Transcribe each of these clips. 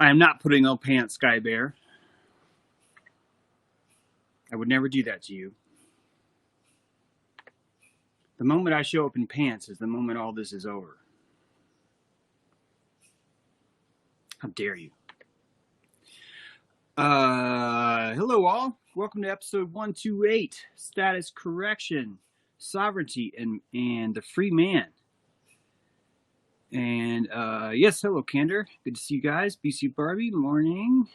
I am not putting on pants, Sky Bear. I would never do that to you. The moment I show up in pants is the moment all this is over. How dare you? Hello all. Welcome to episode 128, Status Correction, Sovereignty, and the Free Man. And yes, hello Candor. Good to see you guys. BC Barbie, morning.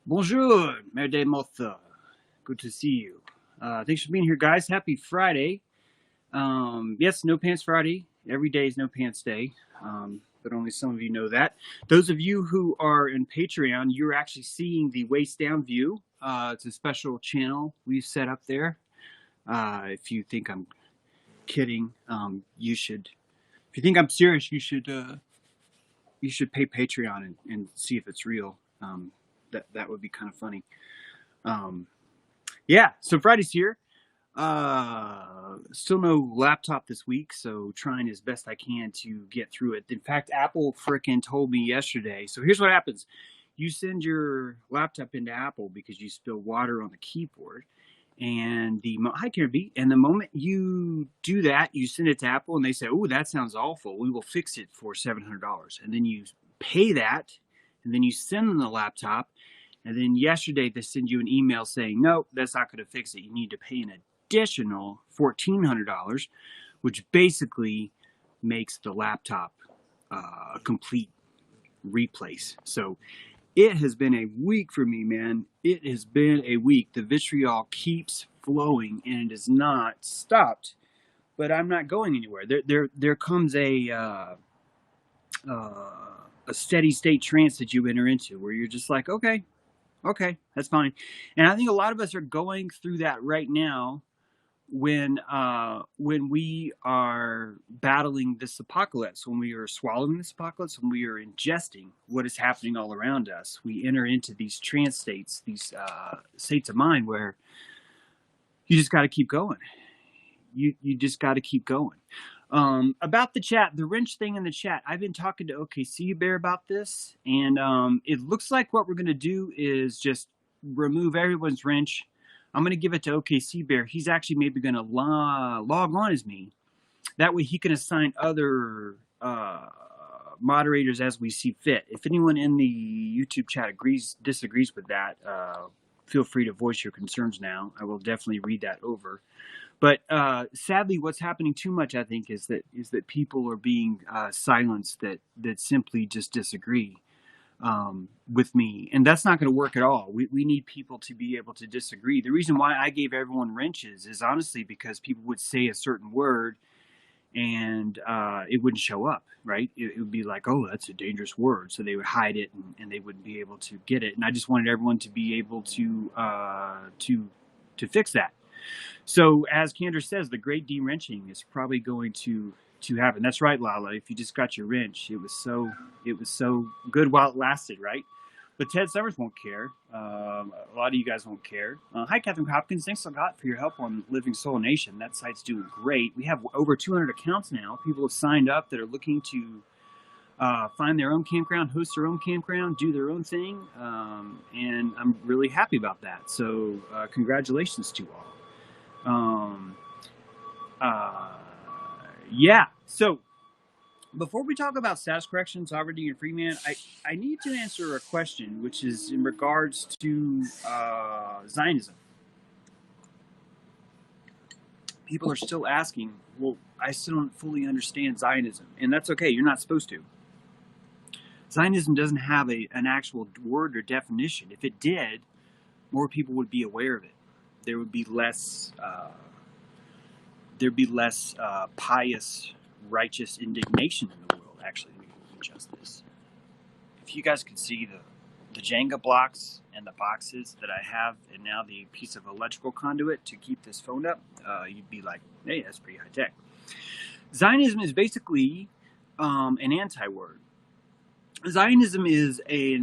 Bonjour, Mère de Motha. Good to see you. Thanks for being here, guys. Happy Friday. Yes, No Pants Friday. Every day is No Pants Day, but only some of you know that. Those of you who are in Patreon, you're actually seeing the waist down view. It's a special channel we've set up there. If you think I'm kidding, you should. If you think I'm serious, you should pay Patreon and see if it's real. That would be kind of funny. Yeah, so Friday's here. Still no laptop this week, so trying as best I can to get through it. In fact, Apple frickin' told me yesterday. So here's what happens. You send your laptop into Apple because you spill water on the keyboard. And the moment you do that, you send it to Apple and they say, oh, that sounds awful. We will fix it for $700. And then you pay that, and then you send them the laptop. And then yesterday they send you an email saying, no, that's not going to fix it. You need to pay an additional $1,400, which basically makes the laptop a complete replace. So it has been a week for me, man. It has been a week. The vitriol keeps flowing and it has not stopped. But I'm not going anywhere. There comes a steady state trance that you enter into where you're just like, okay, that's fine. And I think a lot of us are going through that right now when we are battling this apocalypse, when we are swallowing this apocalypse, when we are ingesting what is happening all around us. We enter into these trance states, these states of mind where you just got to keep going. You just got to keep going. About the chat, the wrench thing in the chat, I've been talking to OKC Bear about this, and it looks like what we're going to do is just remove everyone's wrench. I'm going to give it to OKC Bear. He's actually maybe going to log on as me. That way he can assign other moderators as we see fit. If anyone in the YouTube chat disagrees with that, feel free to voice your concerns now. I will definitely read that over. But sadly, what's happening too much, I think, is that people are being silenced that simply just disagree with me, and that's not going to work at all. We need people to be able to disagree. The reason why I gave everyone wrenches is honestly because people would say a certain word, and it wouldn't show up, right? It would be like, oh, that's a dangerous word, so they would hide it, and they wouldn't be able to get it. And I just wanted everyone to be able to fix that. So, as Candor says, the great de-wrenching is probably going to happen. That's right, Lala. If you just got your wrench, it was so good while it lasted, right? But Ted Summers won't care. A lot of you guys won't care. Hi, Catherine Hopkins. Thanks a lot for your help on Living Soul Nation. That site's doing great. We have over 200 accounts now. People have signed up that are looking to find their own campground, host their own campground, do their own thing, and I'm really happy about that. So, congratulations to all. Yeah, so before we talk about status correction, sovereignty, and Freeman, I need to answer a question, which is in regards to Zionism. People are still asking, well, I still don't fully understand Zionism, and that's okay, you're not supposed to. Zionism doesn't have an actual word or definition. If it did, more people would be aware of it. There would be less pious, righteous indignation in the world. Actually, let me adjust this. If you guys could see the Jenga blocks and the boxes that I have, and now the piece of electrical conduit to keep this phone up, you'd be like, hey, that's pretty high tech. Zionism is basically an anti-word. Zionism is a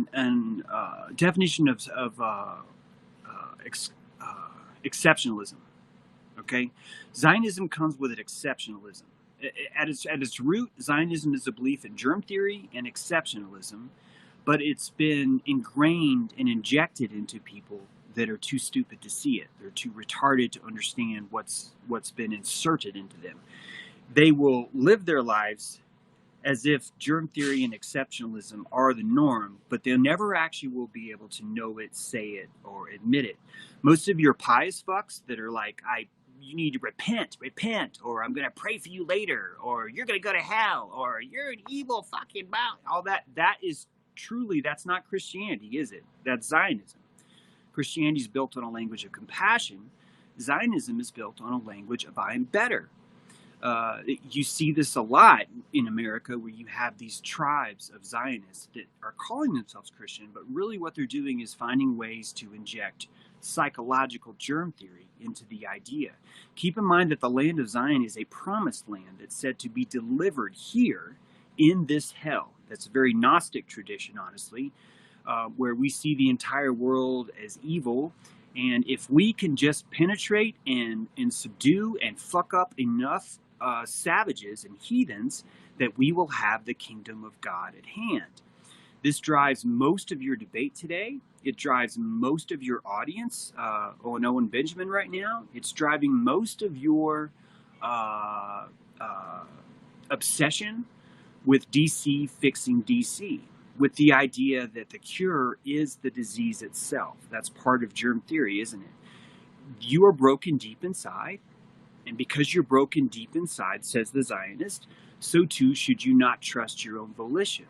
definition of exceptionalism. Okay, Zionism comes with an exceptionalism. At its root, Zionism is a belief in germ theory and exceptionalism, but it's been ingrained and injected into people that are too stupid to see it. They're too retarded to understand what's been inserted into them. They will live their lives as if germ theory and exceptionalism are the norm, but they never actually will be able to know it, say it, or admit it. Most of your pious fucks that are like, you need to repent, or I'm going to pray for you later, or you're going to go to hell, or you're an evil fucking mountain, all that is truly, that's not Christianity, is it? That's Zionism. Christianity is built on a language of compassion. Zionism is built on a language of I am better. You see this a lot in America, where you have these tribes of Zionists that are calling themselves Christian, but really what they're doing is finding ways to inject psychological germ theory into the idea. Keep in mind that the land of Zion is a promised land that's said to be delivered here in this hell. That's a very Gnostic tradition, honestly, where we see the entire world as evil. And if we can just penetrate and subdue and fuck up enough savages and heathens, that we will have the kingdom of God at hand. This drives most of your debate today. It drives most of your audience on Owen Benjamin right now. It's driving most of your obsession with DC fixing DC, with the idea that the cure is the disease itself. That's part of germ theory, isn't it? You are broken deep inside, and because you're broken deep inside, says the Zionist, so too should you not trust your own volition.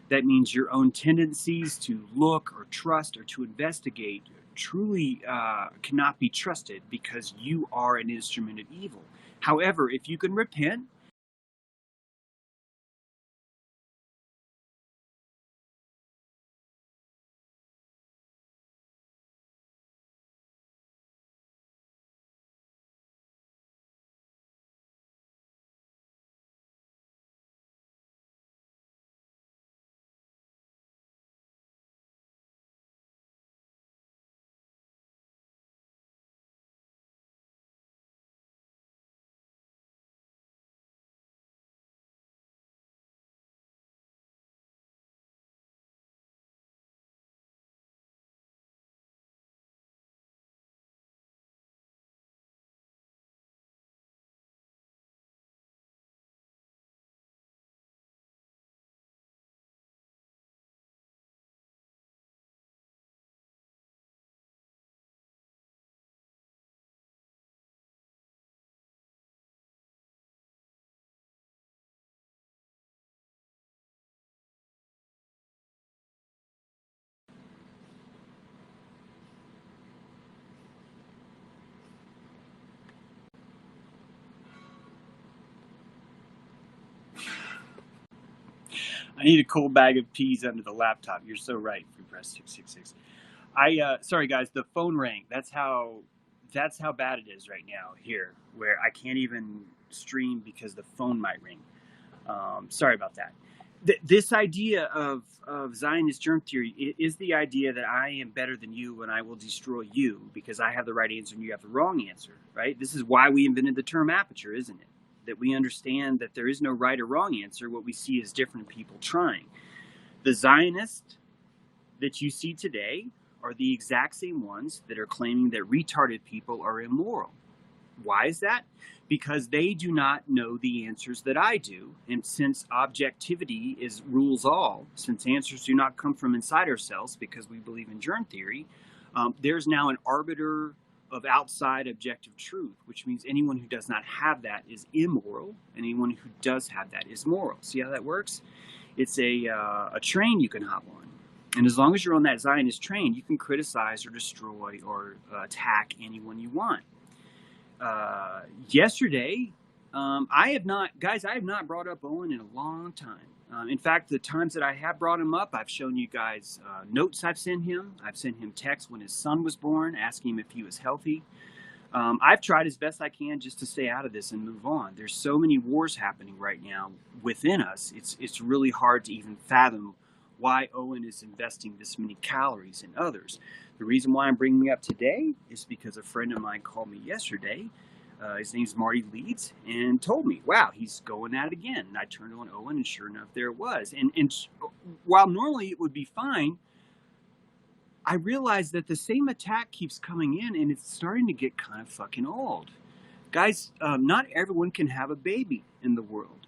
That means your own tendencies to look or trust or to investigate truly cannot be trusted, because you are an instrument of evil. However, if you can repent, I need a cold bag of peas under the laptop. You're so right, Free Press 666. Sorry guys, the phone rang. That's how bad it is right now here, where I can't even stream because the phone might ring. Sorry about that. This idea of Zionist germ theory is the idea that I am better than you and I will destroy you because I have the right answer and you have the wrong answer, right? This is why we invented the term aperture, isn't it? That we understand that there is no right or wrong answer. What we see is different people trying. The Zionists that you see today are the exact same ones that are claiming that retarded people are immoral. Why is that? Because they do not know the answers that I do. And since objectivity rules all, since answers do not come from inside ourselves because we believe in germ theory, there's now an arbiter of outside objective truth, which means anyone who does not have that is immoral, and anyone who does have that is moral. See how that works? It's a train you can hop on. And as long as you're on that Zionist train, you can criticize or destroy or attack anyone you want. Yesterday, I have not brought up Owen in a long time. In fact, the times that I have brought him up, I've shown you guys notes I've sent him. I've sent him texts when his son was born, asking him if he was healthy. I've tried as best I can just to stay out of this and move on. There's so many wars happening right now within us. It's really hard to even fathom why Owen is investing this many calories in others. The reason why I'm bringing it up today is because a friend of mine called me yesterday his name's Marty Leeds, and told me, wow, he's going at it again. And I turned on Owen, and sure enough, there it was. And while normally it would be fine, I realized that the same attack keeps coming in, and it's starting to get kind of fucking old. Guys, not everyone can have a baby in the world.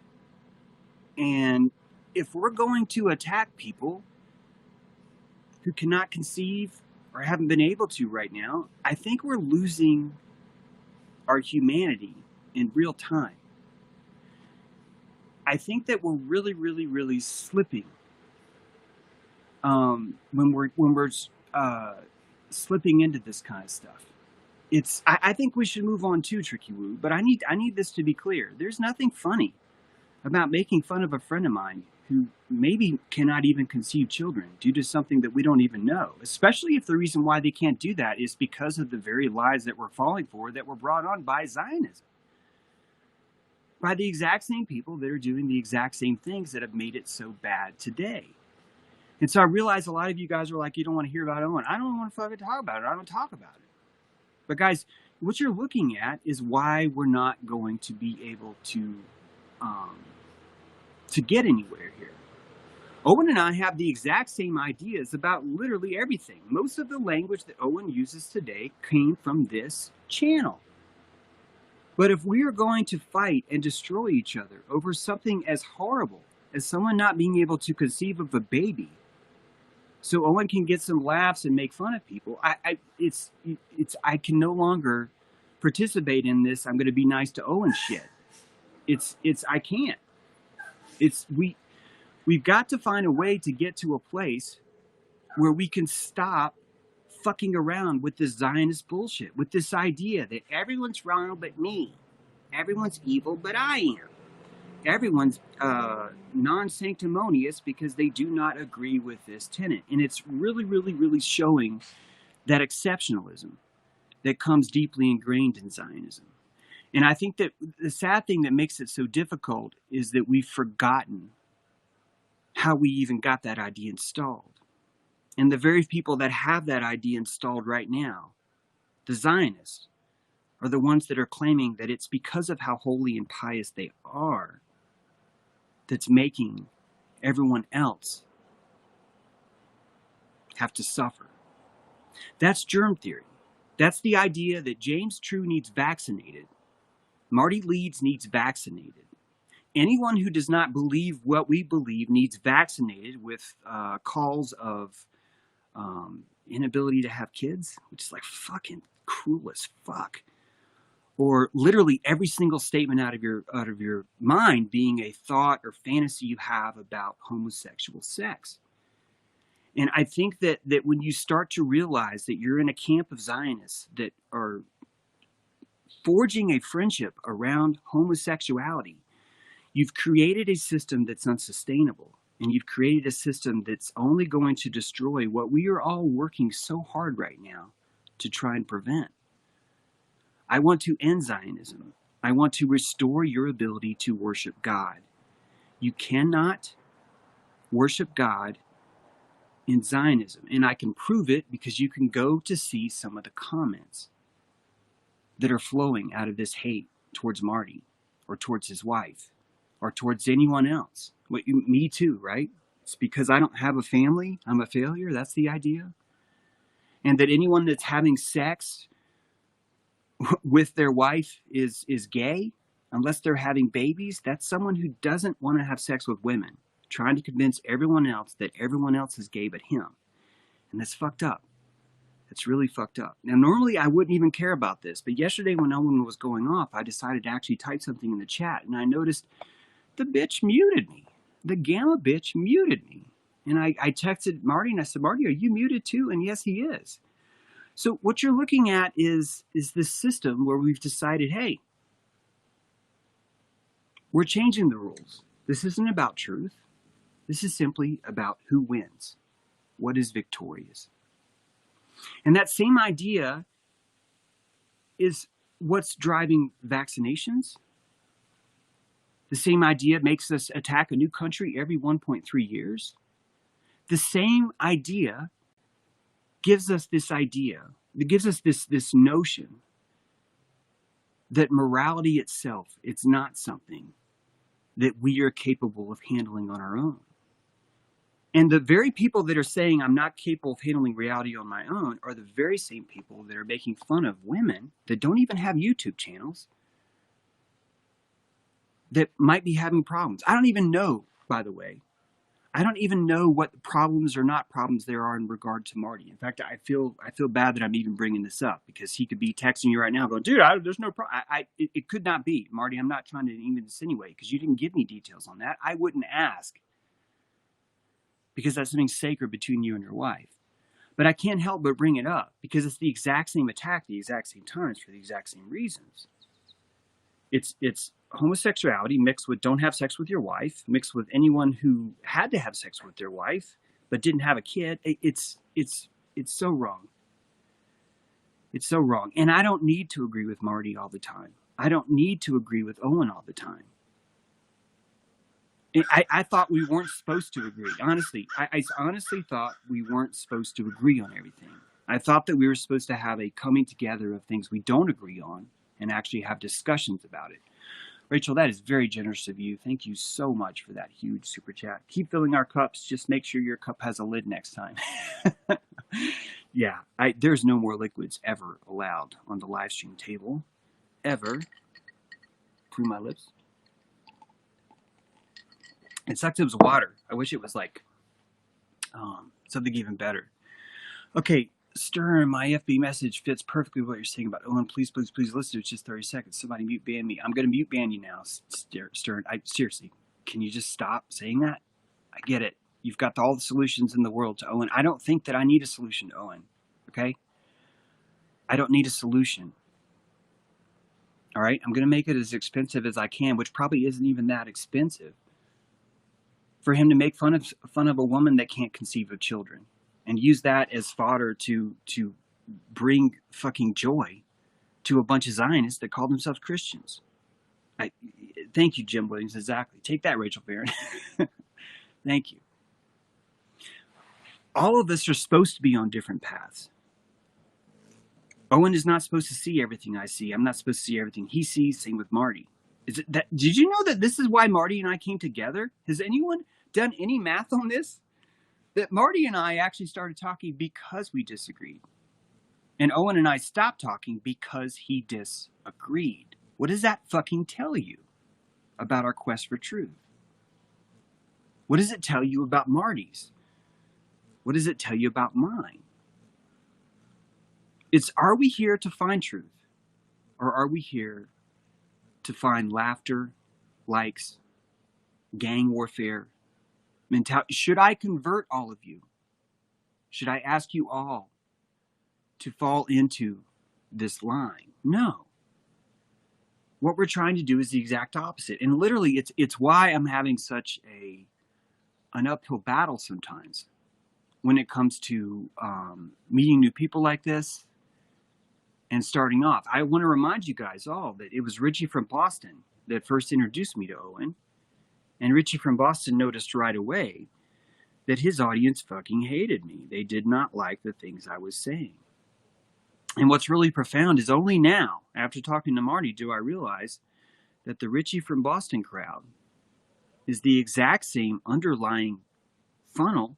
And if we're going to attack people who cannot conceive or haven't been able to right now, I think we're losing our humanity in real time. I think that we're really, really, really slipping when we're slipping into this kind of stuff. I think we should move on too, Tricky Woo. But I need this to be clear. There's nothing funny about making fun of a friend of mine who maybe cannot even conceive children due to something that we don't even know, especially if the reason why they can't do that is because of the very lies that we're falling for that were brought on by Zionism, by the exact same people that are doing the exact same things that have made it so bad today. And so I realize a lot of you guys are like, you don't want to hear about Owen. I don't want to fucking talk about it. I don't talk about it. But guys, what you're looking at is why we're not going to be able to get anywhere here. Owen and I have the exact same ideas about literally everything. Most of the language that Owen uses today came from this channel. But if we are going to fight and destroy each other over something as horrible as someone not being able to conceive of a baby, so Owen can get some laughs and make fun of people, I can no longer participate in this. I'm going to be nice to Owen shit. I can't. We've got to find a way to get to a place where we can stop fucking around with this Zionist bullshit, with this idea that everyone's wrong but me. Everyone's evil but I am. Everyone's non-sanctimonious because they do not agree with this tenet. And it's really, really, really showing that exceptionalism that comes deeply ingrained in Zionism. And I think that the sad thing that makes it so difficult is that we've forgotten how we even got that idea installed. And the very people that have that idea installed right now, the Zionists, are the ones that are claiming that it's because of how holy and pious they are that's making everyone else have to suffer. That's germ theory. That's the idea that James True needs vaccinated. Marty Leeds needs vaccinated. Anyone who does not believe what we believe needs vaccinated with calls of inability to have kids, which is like fucking cruel as fuck. Or literally every single statement out of your mind being a thought or fantasy you have about homosexual sex. And I think that when you start to realize that you're in a camp of Zionists that are forging a friendship around homosexuality, you've created a system that's unsustainable. And you've created a system that's only going to destroy what we are all working so hard right now to try and prevent. I want to end Zionism. I want to restore your ability to worship God. You cannot worship God in Zionism. And I can prove it because you can go to see some of the comments that are flowing out of this hate towards Marty or towards his wife or towards anyone else. Me too, right? It's because I don't have a family, I'm a failure. That's the idea. And that anyone that's having sex with their wife is gay, unless they're having babies. That's someone who doesn't want to have sex with women, trying to convince everyone else that everyone else is gay but him. And that's fucked up. It's really fucked up. Now, normally I wouldn't even care about this, but yesterday when Owen was going off, I decided to actually type something in the chat, and I noticed the bitch muted me. The Gamma bitch muted me. And I texted Marty and I said, Marty, are you muted too? And yes, he is. So what you're looking at is this system where we've decided, hey, we're changing the rules. This isn't about truth. This is simply about who wins, what is victorious. And that same idea is what's driving vaccinations. The same idea makes us attack a new country every 1.3 years. The same idea gives us this idea. It gives us this notion that morality itself, it's not something that we are capable of handling on our own. And the very people that are saying I'm not capable of handling reality on my own are the very same people that are making fun of women that don't even have YouTube channels that might be having problems. I don't even know, by the way. I don't even know what problems or not problems there are in regard to Marty. In fact, I feel bad that I'm even bringing this up, because he could be texting you right now going, dude, there's no problem. It could not be. Marty, I'm not trying to even insinuate, because you didn't give me details on that. I wouldn't ask, because that's something sacred between you and your wife. But I can't help but bring it up, because it's the exact same attack, the exact same times, for the exact same reasons. It's homosexuality mixed with don't have sex with your wife, mixed with anyone who had to have sex with their wife but didn't have a kid. It's so wrong. It's so wrong. And I don't need to agree with Marty all the time. I don't need to agree with Owen all the time. I thought we weren't supposed to agree. Honestly, I honestly thought we weren't supposed to agree on everything. I thought that we were supposed to have a coming together of things we don't agree on and actually have discussions about it. Rachel, that is very generous of you. Thank you so much for that huge super chat. Keep filling our cups. Just make sure your cup has a lid next time. Yeah, there's no more liquids ever allowed on the live stream table. Ever. Through my lips. It sucked. It was water. I wish it was like something even better. Okay, Stern, my FB message fits perfectly what you're saying about Owen. Please, please, please listen. It's just 30 seconds. Somebody mute ban me. I'm going to mute ban you now, Stern. Seriously, can you just stop saying that? I get it. You've got all the solutions in the world to Owen. I don't think that I need a solution to Owen. Okay? I don't need a solution. All right? I'm going to make it as expensive as I can, which probably isn't even that expensive, for him to make fun of a woman that can't conceive of children, and use that as fodder to bring fucking joy to a bunch of Zionists that call themselves Christians. Thank you, Jim Williams. Exactly. Take that, Rachel Barron. Thank you. All of us are supposed to be on different paths. Owen is not supposed to see everything I see. I'm not supposed to see everything he sees. Same with Marty. Did you know that this is why Marty and I came together? Has anyone done any math on this? That Marty and I actually started talking because we disagreed. And Owen and I stopped talking because he disagreed. What does that fucking tell you about our quest for truth? What does it tell you about Marty's? What does it tell you about mine? Are we here to find truth? Or are we here to find laughter, likes, gang warfare, mentality? Should I convert all of you? Should I ask you all to fall into this line? No. What we're trying to do is the exact opposite. And literally, it's why I'm having such an uphill battle sometimes when it comes to meeting new people like this and starting off. I want to remind you guys all that it was Richie from Boston that first introduced me to Owen. And Richie from Boston noticed right away that his audience fucking hated me. They did not like the things I was saying. And what's really profound is only now, after talking to Marty, do I realize that the Richie from Boston crowd is the exact same underlying funnel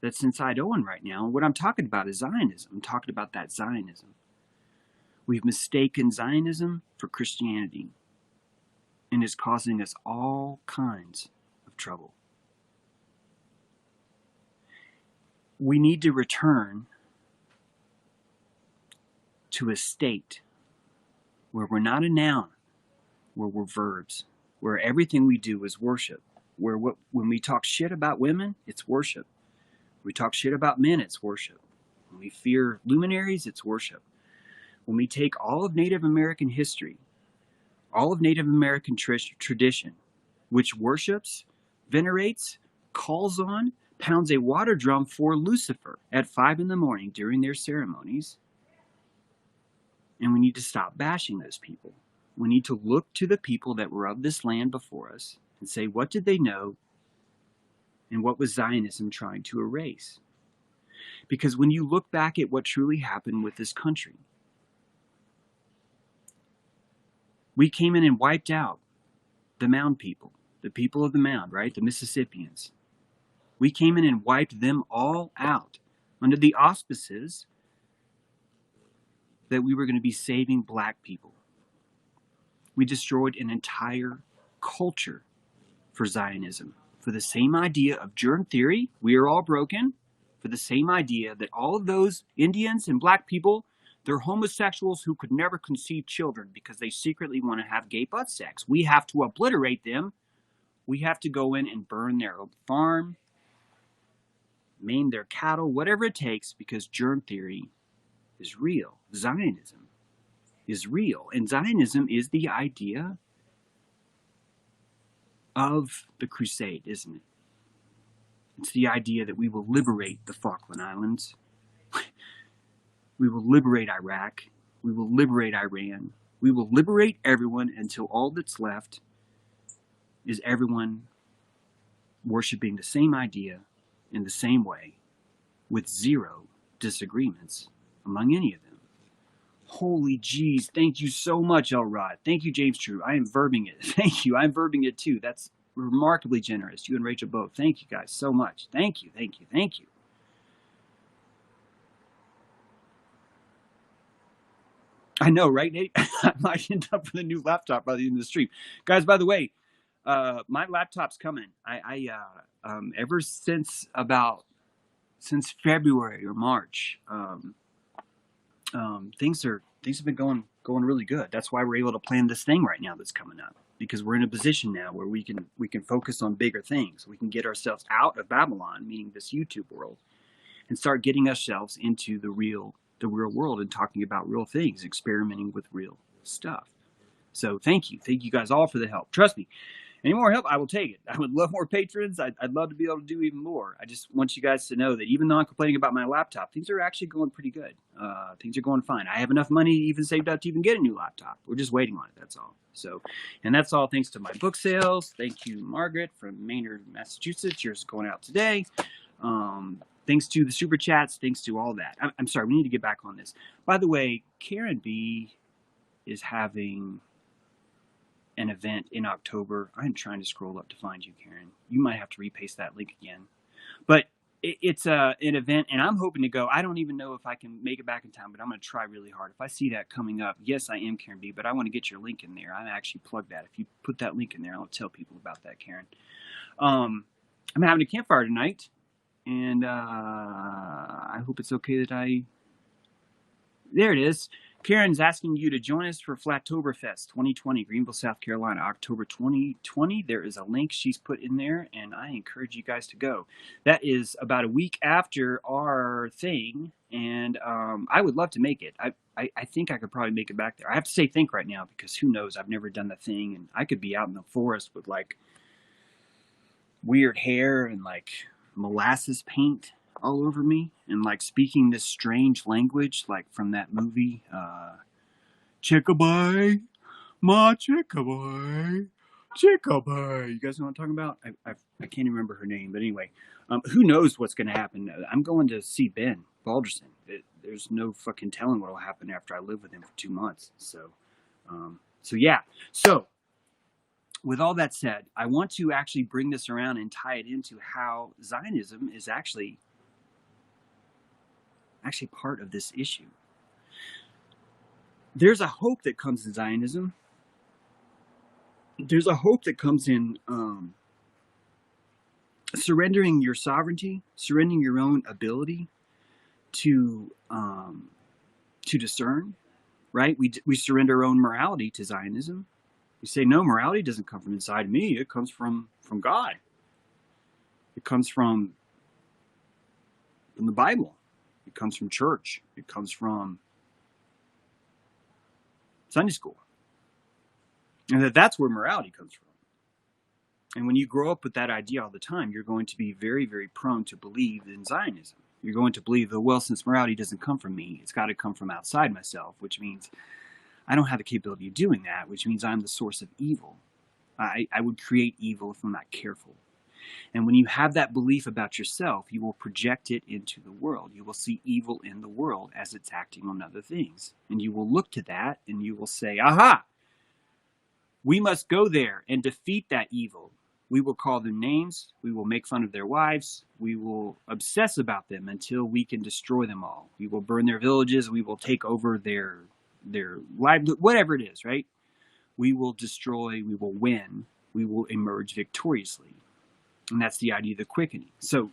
that's inside Owen right now. And what I'm talking about is Zionism. I'm talking about that Zionism. We've mistaken Zionism for Christianity, and it's causing us all kinds of trouble. We need to return to a state where we're not a noun, where we're verbs, where everything we do is worship, where when we talk shit about women, it's worship. When we talk shit about men, it's worship. When we fear luminaries, it's worship. When we take all of Native American history, all of Native American tradition, which worships, venerates, calls on, pounds a water drum for Lucifer at 5 a.m. during their ceremonies, and we need to stop bashing those people. We need to look to the people that were of this land before us and say, what did they know? And what was Zionism trying to erase? Because when you look back at what truly happened with this country, We came in and wiped out the mound people, the people of the mound, right? The Mississippians. We came in and wiped them all out under the auspices that we were going to be saving black people. We destroyed an entire culture for Zionism, for the same idea of germ theory, we are all broken, for the same idea that all of those Indians and black people, they're homosexuals who could never conceive children because they secretly want to have gay butt sex. We have to obliterate them. We have to go in and burn their farm, maim their cattle, whatever it takes, because germ theory is real. Zionism is real. And Zionism is the idea of the crusade, isn't it? It's the idea that we will liberate the Falkland Islands. We will liberate Iraq. We will liberate Iran. We will liberate everyone until all that's left is everyone worshiping the same idea in the same way with zero disagreements among any of them. Holy jeez, thank you so much, Elrod. Thank you, James True. I am verbing it. Thank you. I'm verbing it too. That's remarkably generous. You and Rachel both. Thank you guys so much. Thank you, thank you, thank you. I know, right, Nate? I might end up with a new laptop by the end of the stream. Guys, by the way, my laptop's coming. Ever since February or March, things have been going really good. That's why we're able to plan this thing right now that's coming up, because we're in a position now where we can focus on bigger things. We can get ourselves out of Babylon, meaning this YouTube world, and start getting ourselves into the real world and talking about real things, experimenting with real stuff. So thank you guys all for the help. Trust me, any more help, I will take it. I would love more patrons. I'd love to be able to do even more. I just want you guys to know that even though I'm complaining about my laptop, things are actually going pretty good. Things are going fine. I have enough money even saved up to even get a new laptop. We're just waiting on it, that's all. So, and that's all thanks to my book sales. Thank you, Margaret from Maynard, Massachusetts. Yours is going out today. Thanks to the super chats. Thanks to all that. I'm sorry, we need to get back on this. By the way, Karen B is having an event in October. I'm trying to scroll up to find you, Karen. You might have to repaste that link again. But it's an event, and I'm hoping to go. I don't even know if I can make it back in time, but I'm going to try really hard. If I see that coming up, yes, I am Karen B, but I want to get your link in there. I actually plug that. If you put that link in there, I'll tell people about that, Karen. I'm having a campfire tonight, and I hope it's okay that there it is. Karen's asking you to join us for Flattoberfest 2020, Greenville, South Carolina, October 2020. There is a link she's put in there, and I encourage you guys to go. That is about a week after our thing, and I would love to make it. I think I could probably make it back there. I have to say think right now, because who knows? I've never done the thing, and I could be out in the forest with like weird hair and like molasses paint all over me, and like speaking this strange language, like from that movie, Chickabay, Ma Chickabay, Chickabay. You guys know what I'm talking about? I can't even remember her name, but anyway, who knows what's going to happen? I'm going to see Ben Balderson. There's no fucking telling what will happen after I live with him for 2 months. So yeah. So with all that said, I want to actually bring this around and tie it into how Zionism is actually part of this issue. There's a hope that comes in Zionism. There's a hope that comes in surrendering your sovereignty, surrendering your own ability to discern, right? We surrender our own morality to Zionism. We say, no, morality doesn't come from inside me. It comes from God. It comes from the Bible. It comes from church. It comes from Sunday school. And that's where morality comes from. And when you grow up with that idea all the time, you're going to be very, very prone to believe in Zionism. You're going to believe that, well, since morality doesn't come from me, it's got to come from outside myself, which means I don't have the capability of doing that, which means I'm the source of evil. I would create evil if I'm not careful. And when you have that belief about yourself, you will project it into the world. You will see evil in the world as it's acting on other things. And you will look to that and you will say, aha, We must go there and defeat that evil. We will call them names. We will make fun of their wives. We will obsess about them until we can destroy them all. We will burn their villages. We will take over their livelihood, whatever it is, right? We will destroy. We will win. We will emerge victoriously. And that's the idea of the quickening. So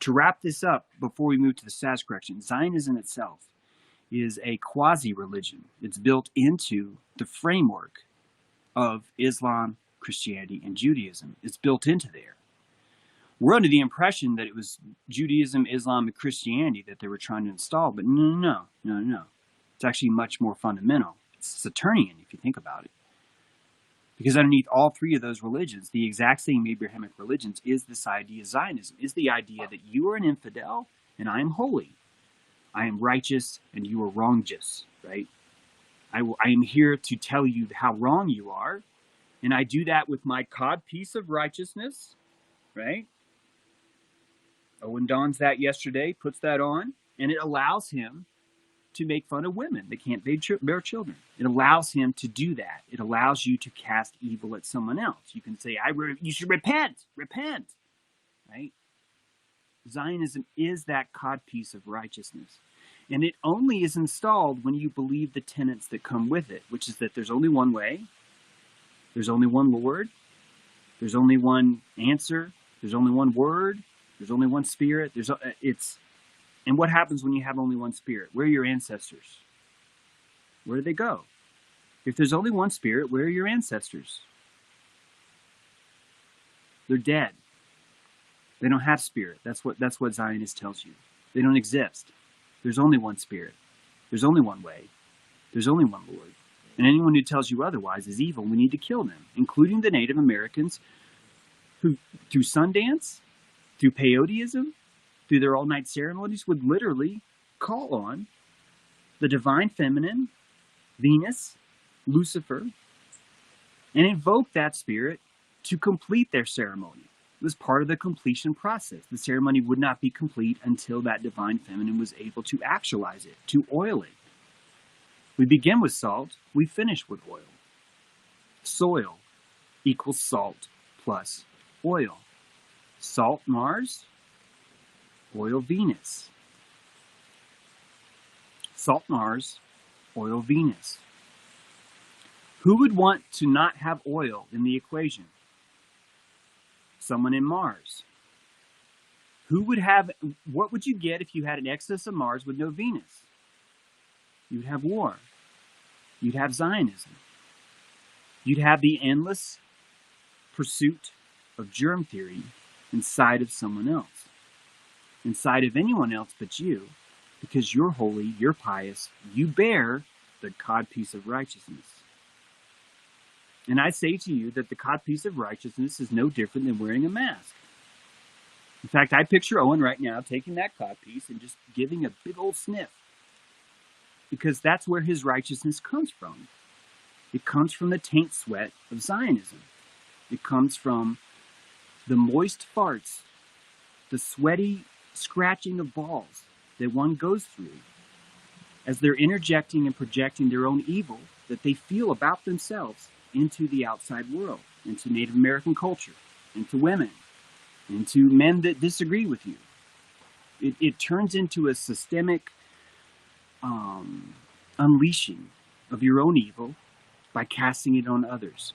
to wrap this up, before we move to the status correction, Zionism itself is a quasi-religion. It's built into the framework of Islam, Christianity, and Judaism. It's built into there. We're under the impression that it was Judaism, Islam, and Christianity that they were trying to install, but no. It's actually much more fundamental. It's Saturnian, if you think about it. Because underneath all three of those religions, the exact same Abrahamic religions, is this idea of Zionism, is the idea that you are an infidel and I am holy. I am righteous and you are wrongous, right? I am here to tell you how wrong you are, and I do that with my codpiece of righteousness, right? Owen dons that yesterday, puts that on, and it allows him to make fun of women that can't bear children. It allows him to do that. It allows you to cast evil at someone else. You can say, you should repent, right? Zionism is that codpiece of righteousness. And it only is installed when you believe the tenets that come with it, which is that there's only one way, there's only one Lord, there's only one answer, there's only one word, there's only one spirit. And what happens when you have only one spirit? Where are your ancestors? Where do they go? If there's only one spirit, where are your ancestors? They're dead. They don't have spirit. That's what Zionist tells you. They don't exist. There's only one spirit. There's only one way. There's only one Lord. And anyone who tells you otherwise is evil. We need to kill them, including the Native Americans who, through Sundance, through peyoteism, through their all-night ceremonies, would literally call on the divine feminine, Venus, Lucifer, and invoke that spirit to complete their ceremony. It was part of the completion process. The ceremony would not be complete until that divine feminine was able to actualize it, to oil it. We begin with salt, we finish with oil. Soil equals salt plus oil. Salt Mars, oil Venus. Salt Mars, oil Venus. Who would want to not have oil in the equation? Someone in Mars. What would you get if you had an excess of Mars with no Venus? You'd have war. You'd have Zionism. You'd have the endless pursuit of germ theory inside of someone else. Inside of anyone else but you, because you're holy, you're pious, you bear the codpiece of righteousness. And I say to you that the codpiece of righteousness is no different than wearing a mask. In fact, I picture Owen right now taking that codpiece and just giving a big old sniff. Because that's where his righteousness comes from. It comes from the taint sweat of Zionism. It comes from the moist farts, the sweaty scratching of balls that one goes through as they're interjecting and projecting their own evil that they feel about themselves into the outside world, into Native American culture, into women, into men that disagree with you. It turns into a systemic unleashing of your own evil by casting it on others.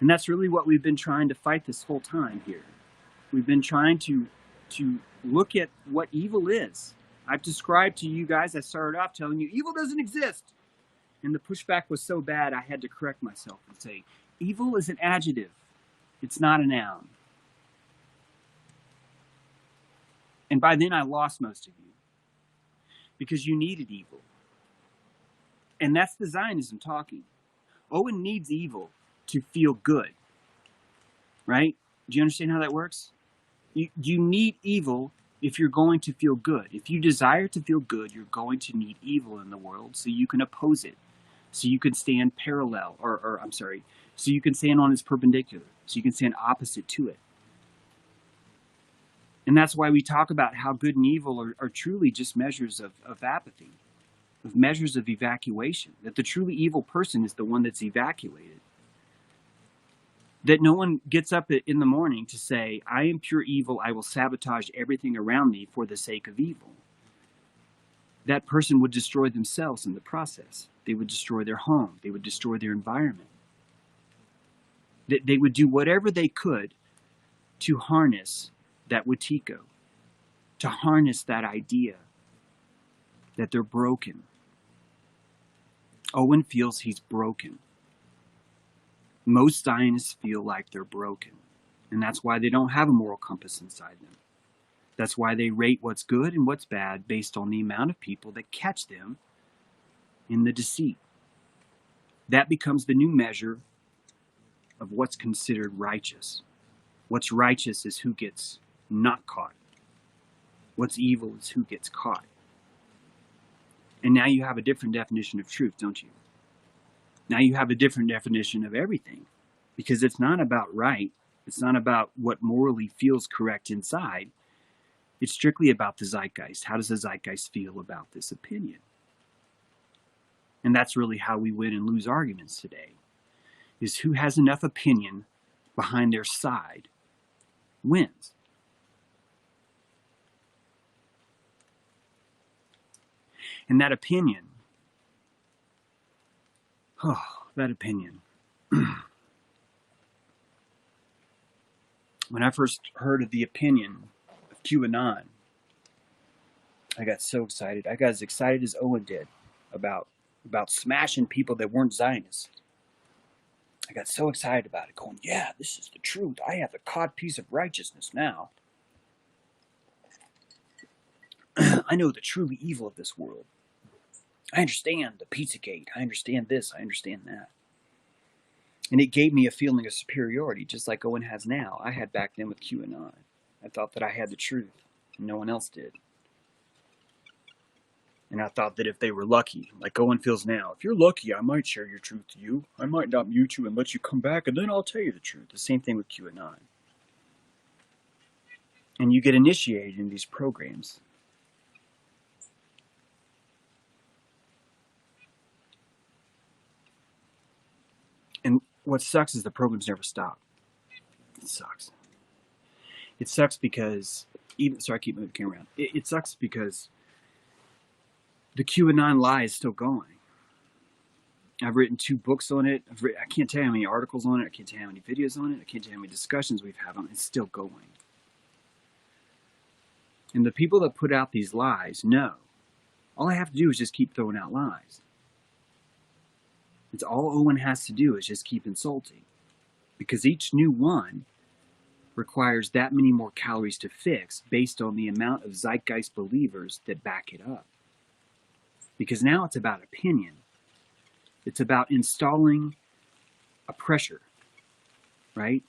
And that's really what we've been trying to fight this whole time here. We've been trying to look at what evil is. I've described to you guys, I started off telling you, evil doesn't exist. And the pushback was so bad, I had to correct myself and say, evil is an adjective. It's not a noun. And by then I lost most of you. Because you needed evil. And that's the Zionism talking. Owen needs evil to feel good. Right? Do you understand how that works? You need evil if you're going to feel good. If you desire to feel good, you're going to need evil in the world so you can oppose it. So you can stand parallel, so you can stand on its perpendicular. So you can stand opposite to it. And that's why we talk about how good and evil are truly just measures of apathy, of measures of evacuation. That the truly evil person is the one that's evacuated. That no one gets up in the morning to say, I am pure evil, I will sabotage everything around me for the sake of evil. That person would destroy themselves in the process. They would destroy their home. They would destroy their environment. They would do whatever they could to harness that Wetiko, to harness that idea that they're broken. Owen feels he's broken. Most Zionists feel like they're broken. And that's why they don't have a moral compass inside them. That's why they rate what's good and what's bad based on the amount of people that catch them in the deceit. That becomes the new measure of what's considered righteous. What's righteous is who gets not caught. What's evil is who gets caught. And now you have a different definition of truth, don't you? Now you have a different definition of everything. Because it's not about right. It's not about what morally feels correct inside. It's strictly about the zeitgeist. How does the zeitgeist feel about this opinion? And that's really how we win and lose arguments today. Is who has enough opinion behind their side wins. And that opinion, when I first heard of the opinion of QAnon, I got so excited. I got as excited as Owen did about smashing people that weren't Zionists. I got so excited about it, going, yeah, this is the truth. I have the cod piece of righteousness now. I know the truly evil of this world. I understand the Pizzagate. I understand this. I understand that. And it gave me a feeling of superiority, just like Owen has now. I had back then with QAnon. I thought that I had the truth, and no one else did. And I thought that if they were lucky, like Owen feels now, if you're lucky, I might share your truth to you. I might not mute you and let you come back, and then I'll tell you the truth. The same thing with QAnon. And you get initiated in these programs. And what sucks is the programs never stop. It sucks. It sucks because, sorry, I keep moving the camera around. It sucks because the QAnon lie is still going. I've written 2 books on it. I can't tell you how many articles on it. I can't tell you how many videos on it. I can't tell you how many discussions we've had on it. It's still going. And the people that put out these lies know. All I have to do is just keep throwing out lies. It's all Owen has to do is just keep insulting. Because each new one requires that many more calories to fix based on the amount of zeitgeist believers that back it up. Because now it's about opinion. It's about installing a pressure, right?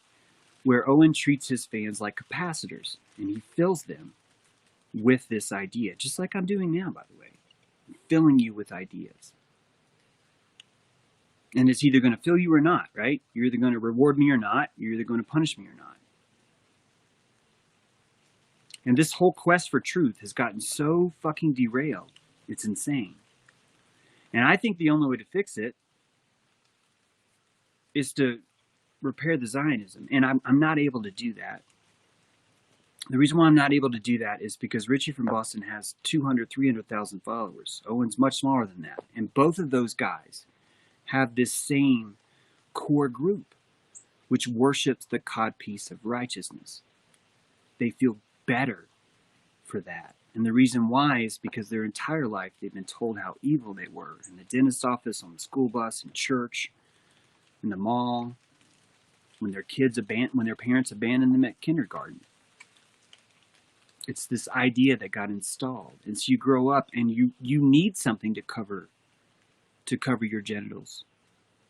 Where Owen treats his fans like capacitors, and he fills them with this idea, just like I'm doing now, by the way. I'm filling you with ideas. And it's either going to fill you or not, right? You're either going to reward me or not. You're either going to punish me or not. And this whole quest for truth has gotten so fucking derailed. It's insane. And I think the only way to fix it is to repair the Zionism. And I'm not able to do that. The reason why I'm not able to do that is because Richie from Boston has 200, 300,000 followers. Owen's much smaller than that. And both of those guys have this same core group, which worships the codpiece of righteousness. They feel better for that. And the reason why is because their entire life they've been told how evil they were in the dentist office, on the school bus, in church, in the mall, when their parents abandoned them at kindergarten. It's this idea that got installed. And so you grow up and you need something to cover your genitals.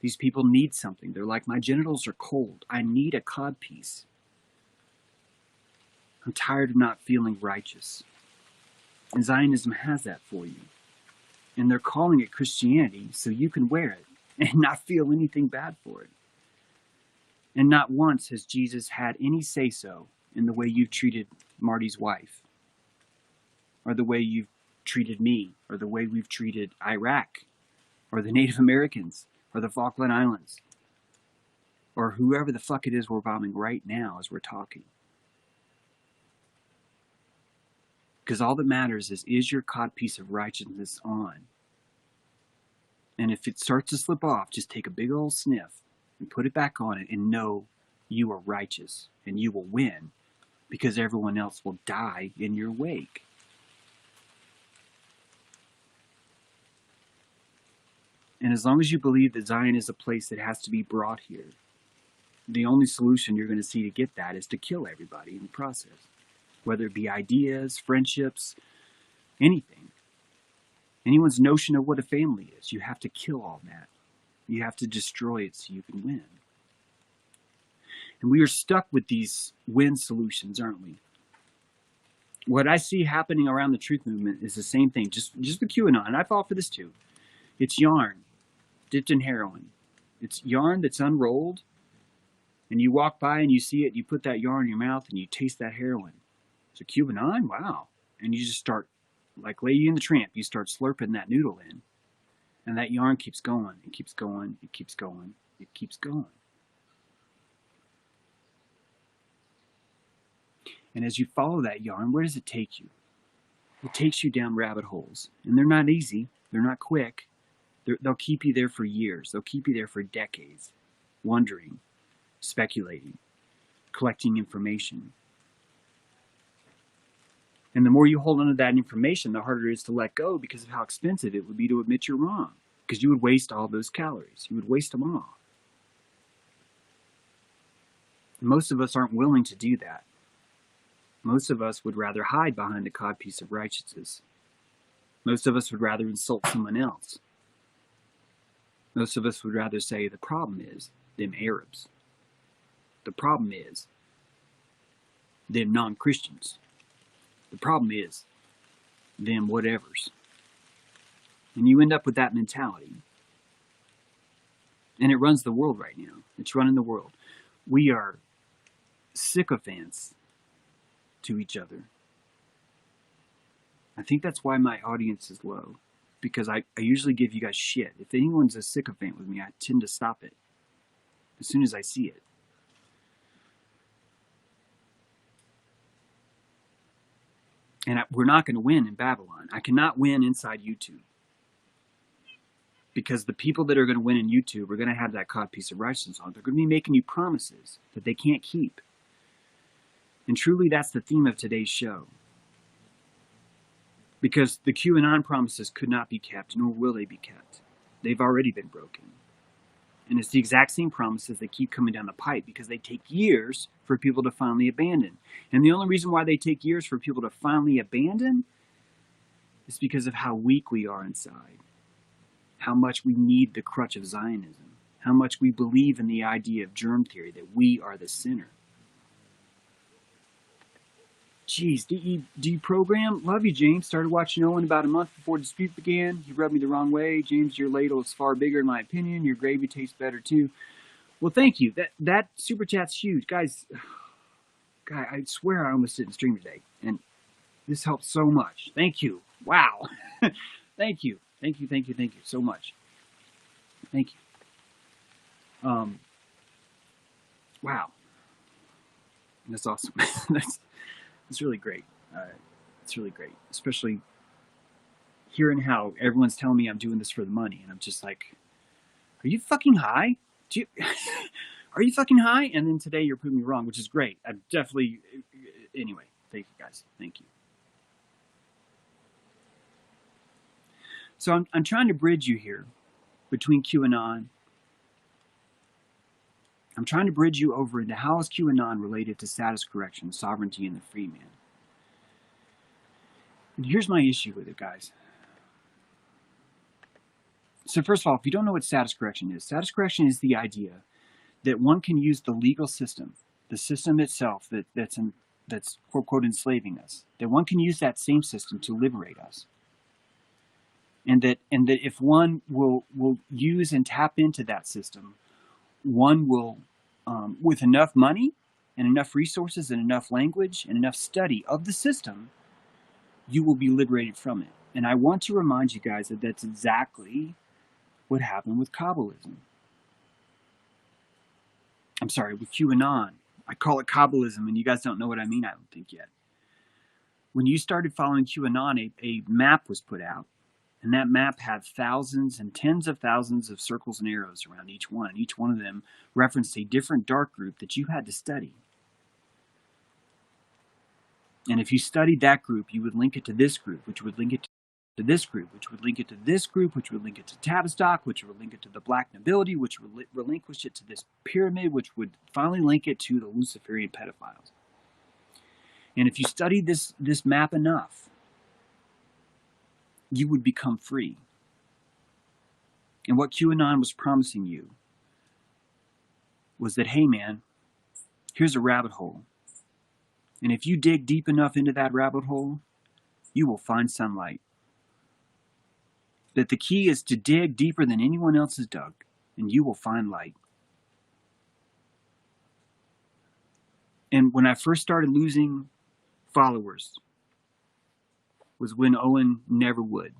These people need something. They're like, my genitals are cold. I need a codpiece. I'm tired of not feeling righteous. And Zionism has that for you. And they're calling it Christianity so you can wear it and not feel anything bad for it. And not once has Jesus had any say-so in the way you've treated Marty's wife, or the way you've treated me, or the way we've treated Iraq, or the Native Americans, or the Falkland Islands, or whoever the fuck it is we're bombing right now as we're talking. Because all that matters is your codpiece of righteousness on? And if it starts to slip off, just take a big old sniff and put it back on it and know you are righteous and you will win, because everyone else will die in your wake. And as long as you believe that Zion is a place that has to be brought here, the only solution you're going to see to get that is to kill everybody in the process. Whether it be ideas, friendships, anything. Anyone's notion of what a family is, you have to kill all that. You have to destroy it so you can win. And we are stuck with these win solutions, aren't we? What I see happening around the truth movement is the same thing, just with QAnon, and I fall for this too. It's yarn dipped in heroin. It's yarn that's unrolled, and you walk by and you see it, you put that yarn in your mouth and you taste that heroin. So QAnon, wow. And you just start, like Lady in the Tramp, you start slurping that noodle in. And that yarn keeps going, it keeps going, it keeps going, it keeps going. And as you follow that yarn, where does it take you? It takes you down rabbit holes. And they're not easy, they're not quick. They'll keep you there for years, they'll keep you there for decades, wondering, speculating, collecting information. And the more you hold on to that information, the harder it is to let go, because of how expensive it would be to admit you're wrong. Because you would waste all those calories. You would waste them all. And most of us aren't willing to do that. Most of us would rather hide behind a codpiece of righteousness. Most of us would rather insult someone else. Most of us would rather say the problem is them Arabs. The problem is them non-Christians. The problem is them whatevers. And you end up with that mentality. And it runs the world right now. It's running the world. We are sycophants to each other. I think that's why my audience is low. Because I usually give you guys shit. If anyone's a sycophant with me, I tend to stop it as soon as I see it. And we're not going to win in Babylon. I cannot win inside YouTube. Because the people that are going to win in YouTube are going to have that codpiece of righteousness on. They're going to be making you promises that they can't keep. And truly, that's the theme of today's show. Because the QAnon promises could not be kept, nor will they be kept. They've already been broken. And it's the exact same promises that keep coming down the pipe, because they take years for people to finally abandon. And the only reason why they take years for people to finally abandon is because of how weak we are inside. How much we need the crutch of Zionism. How much we believe in the idea of germ theory, that we are the sinner. Jeez, do you program? Love you, James. Started watching Owen about a month before dispute began. You rubbed me the wrong way. James, your ladle is far bigger in my opinion. Your gravy tastes better too. Well, thank you. That super chat's huge. Guys, God, I swear I almost didn't stream today. And this helps so much. Thank you. Wow. Thank you. Thank you, thank you, thank you so much. Thank you. Wow. That's awesome. That's really great. It's really great. Especially hearing how everyone's telling me I'm doing this for the money. And I'm just like, are you fucking high? Are you fucking high? And then today you're proving me wrong, which is great. I'm definitely, anyway, thank you guys. Thank you. So I'm trying to bridge you here between QAnon. I'm trying to bridge you over into how is QAnon related to status correction, sovereignty, and the Freeman. And here's my issue with it, guys. So first of all, if you don't know what status correction is the idea that one can use the legal system, the system itself that's quote, quote, enslaving us, that one can use that same system to liberate us. And that if one will use and tap into that system, one will, with enough money and enough resources and enough language and enough study of the system, you will be liberated from it. And I want to remind you guys that that's exactly what happened with Kabbalism. I'm sorry, with QAnon. I call it Kabbalism, and you guys don't know what I mean, I don't think yet. When you started following QAnon, a map was put out, and that map had thousands and tens of thousands of circles and arrows around each one. Each one of them referenced a different dark group that you had to study. And if you studied that group, you would link it to this group, which would link it to this group, which would link it to this group, which would link it to Tavistock, which would link it to the Black Nobility, which would relinquish it to this pyramid, which would finally link it to the Luciferian pedophiles. And if you studied this map enough, you would become free. And what QAnon was promising you was that, hey man, here's a rabbit hole. And if you dig deep enough into that rabbit hole, you will find sunlight. That the key is to dig deeper than anyone else has dug, and you will find light. And when I first started losing followers was when Owen never would.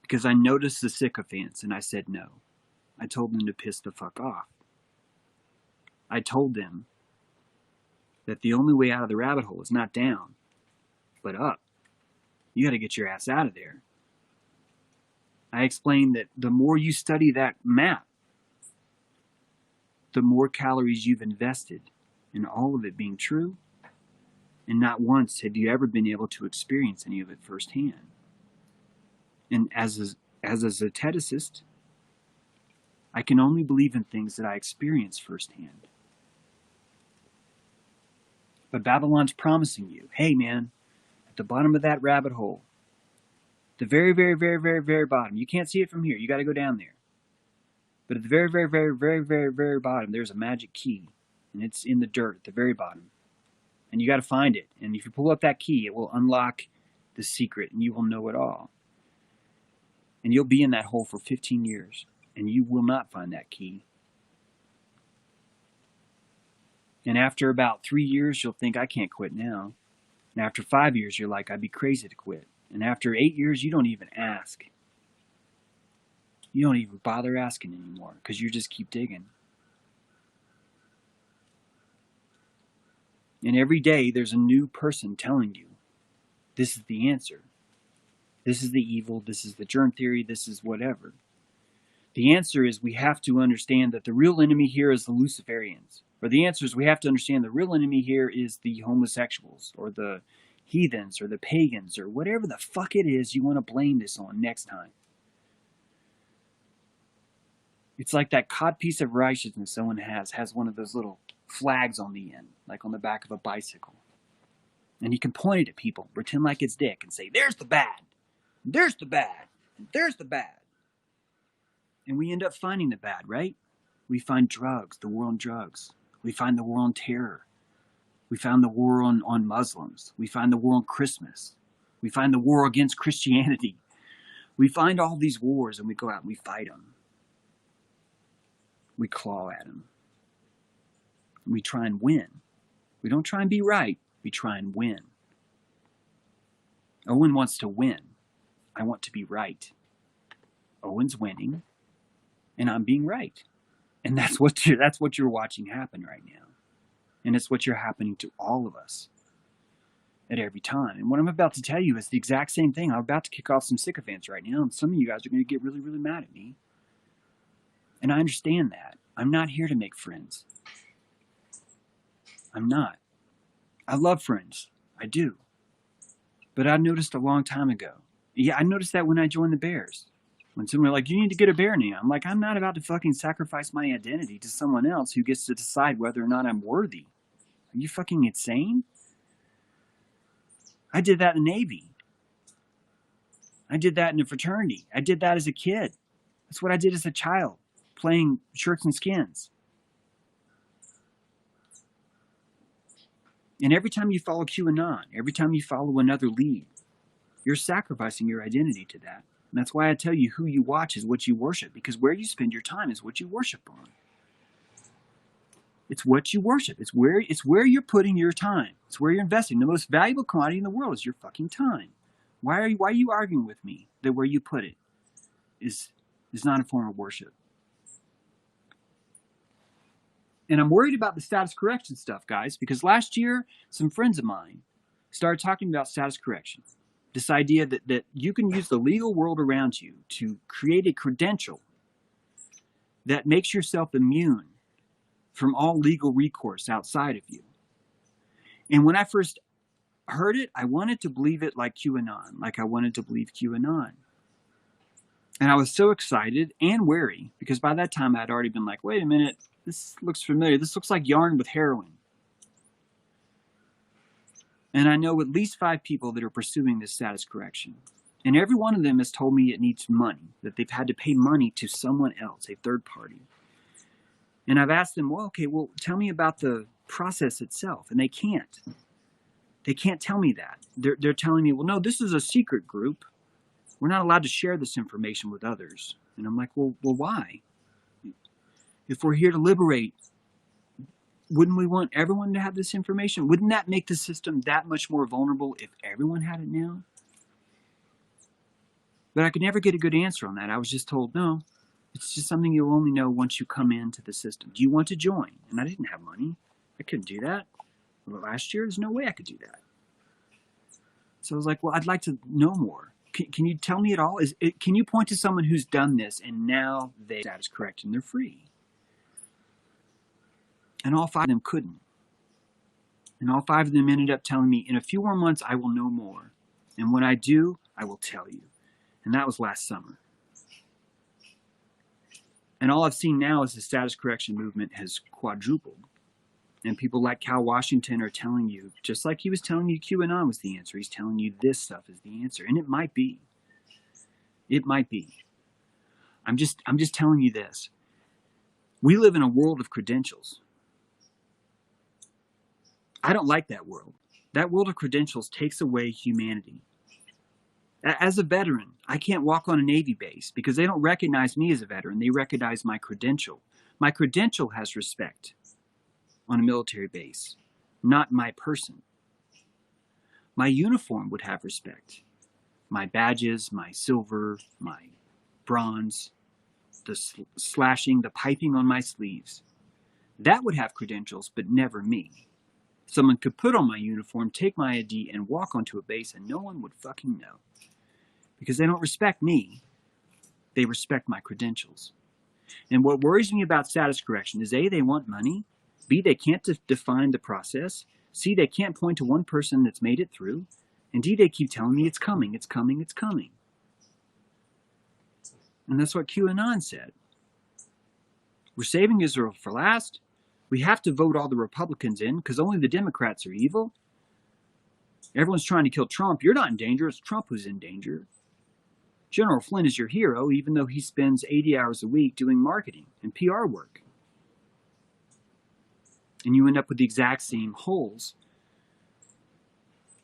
Because I noticed the sycophants, and I said no. I told them to piss the fuck off. I told them that the only way out of the rabbit hole is not down, but up. You got to get your ass out of there. I explained that the more you study that map, the more calories you've invested in all of it being true, and not once have you ever been able to experience any of it firsthand. And as a zeteticist, I can only believe in things that I experience firsthand. But Babylon's promising you, hey man, at the bottom of that rabbit hole, the very, very, very, very, very bottom, you can't see it from here, you got to go down there. But at the very, very, very, very, very, very bottom, there's a magic key, and it's in the dirt at the very bottom. And you got to find it. And if you pull up that key, it will unlock the secret, and you will know it all. And you'll be in that hole for 15 years, and you will not find that key. And after about 3 years, you'll think, I can't quit now. And after 5 years, you're like, I'd be crazy to quit. And after 8 years, you don't even ask. You don't even bother asking anymore, because you just keep digging. And every day, there's a new person telling you, this is the answer. This is the evil, this is the germ theory, this is whatever. The answer is we have to understand that the real enemy here is the Luciferians. Or the answer is we have to understand the real enemy here is the homosexuals, or the heathens, or the pagans, or whatever the fuck it is you want to blame this on next time. It's like that codpiece of righteousness someone has one of those little flags on the end, like on the back of a bicycle. And he can point it at people, pretend like it's Dick, and say, there's the bad, there's the bad, there's the bad. And we end up finding the bad, right? We find drugs, the war on drugs. We find the war on terror. We find the war on Muslims. We find the war on Christmas. We find the war against Christianity. We find all these wars and we go out and we fight them. We claw at them. We try and win. We don't try and be right. We try and win. Owen wants to win. I want to be right. Owen's winning, and I'm being right. And that's what you're watching happen right now. And it's what you're happening to all of us at every time. And what I'm about to tell you is the exact same thing. I'm about to kick off some sycophants right now, and some of you guys are going to get really, really mad at me. And I understand that. I'm not here to make friends. I'm not. I love friends. I do. But I noticed a long time ago. Yeah, I noticed that when I joined the Bears. When someone like, you need to get a bear name. I'm like, I'm not about to fucking sacrifice my identity to someone else who gets to decide whether or not I'm worthy. Are you fucking insane? I did that in the Navy. I did that in a fraternity. I did that as a kid. That's what I did as a child, playing shirts and skins. And every time you follow QAnon, every time you follow another lead, you're sacrificing your identity to that. And that's why I tell you who you watch is what you worship, because where you spend your time is what you worship on. It's what you worship. It's where you're putting your time. It's where you're investing. The most valuable commodity in the world is your fucking time. Why are you arguing with me that where you put it is not a form of worship? And I'm worried about the status correction stuff, guys, because last year, some friends of mine started talking about status correction. This idea that you can use the legal world around you to create a credential that makes yourself immune from all legal recourse outside of you. And when I first heard it, I wanted to believe it like QAnon, like I wanted to believe QAnon. And I was so excited and wary, because by that time I'd already been like, wait a minute, this looks familiar. This looks like yarn with heroin. And I know at least 5 people that are pursuing this status correction. And every one of them has told me it needs money, that they've had to pay money to someone else, a third party. And I've asked them, well, okay, well, tell me about the process itself. And they can't. They can't tell me that. They're telling me, well, no, this is a secret group. We're not allowed to share this information with others. And I'm like, well, why? If we're here to liberate, wouldn't we want everyone to have this information? Wouldn't that make the system that much more vulnerable if everyone had it now? But I could never get a good answer on that. I was just told, no, it's just something you'll only know once you come into the system. Do you want to join? And I didn't have money. I couldn't do that. Well, last year, there's no way I could do that. So I was like, well, I'd like to know more. Can you tell me at all? Can you point to someone who's done this and now they status correct and they're free? And all 5 of them couldn't. And all 5 of them ended up telling me, in a few more months, I will know more. And when I do, I will tell you. And that was last summer. And all I've seen now is the status correction movement has quadrupled. And people like Cal Washington are telling you, just like he was telling you QAnon was the answer, he's telling you this stuff is the answer. And it might be. It might be. I'm just telling you this. We live in a world of credentials. I don't like that world. That world of credentials takes away humanity. As a veteran, I can't walk on a Navy base because they don't recognize me as a veteran. They recognize my credential. My credential has respect on a military base, not my person. My uniform would have respect. My badges, my silver, my bronze, the slashing, the piping on my sleeves. That would have credentials, but never me. Someone could put on my uniform, take my ID, and walk onto a base, and no one would fucking know. Because they don't respect me. They respect my credentials. And what worries me about status correction is A, they want money. B, they can't define the process. C, they can't point to one person that's made it through. And D, they keep telling me it's coming, it's coming, it's coming. And that's what QAnon said. We're saving Israel for last. We have to vote all the Republicans in because only the Democrats are evil. Everyone's trying to kill Trump. You're not in danger. It's Trump who's in danger. General Flynn is your hero, even though he spends 80 hours a week doing marketing and PR work. And you end up with the exact same holes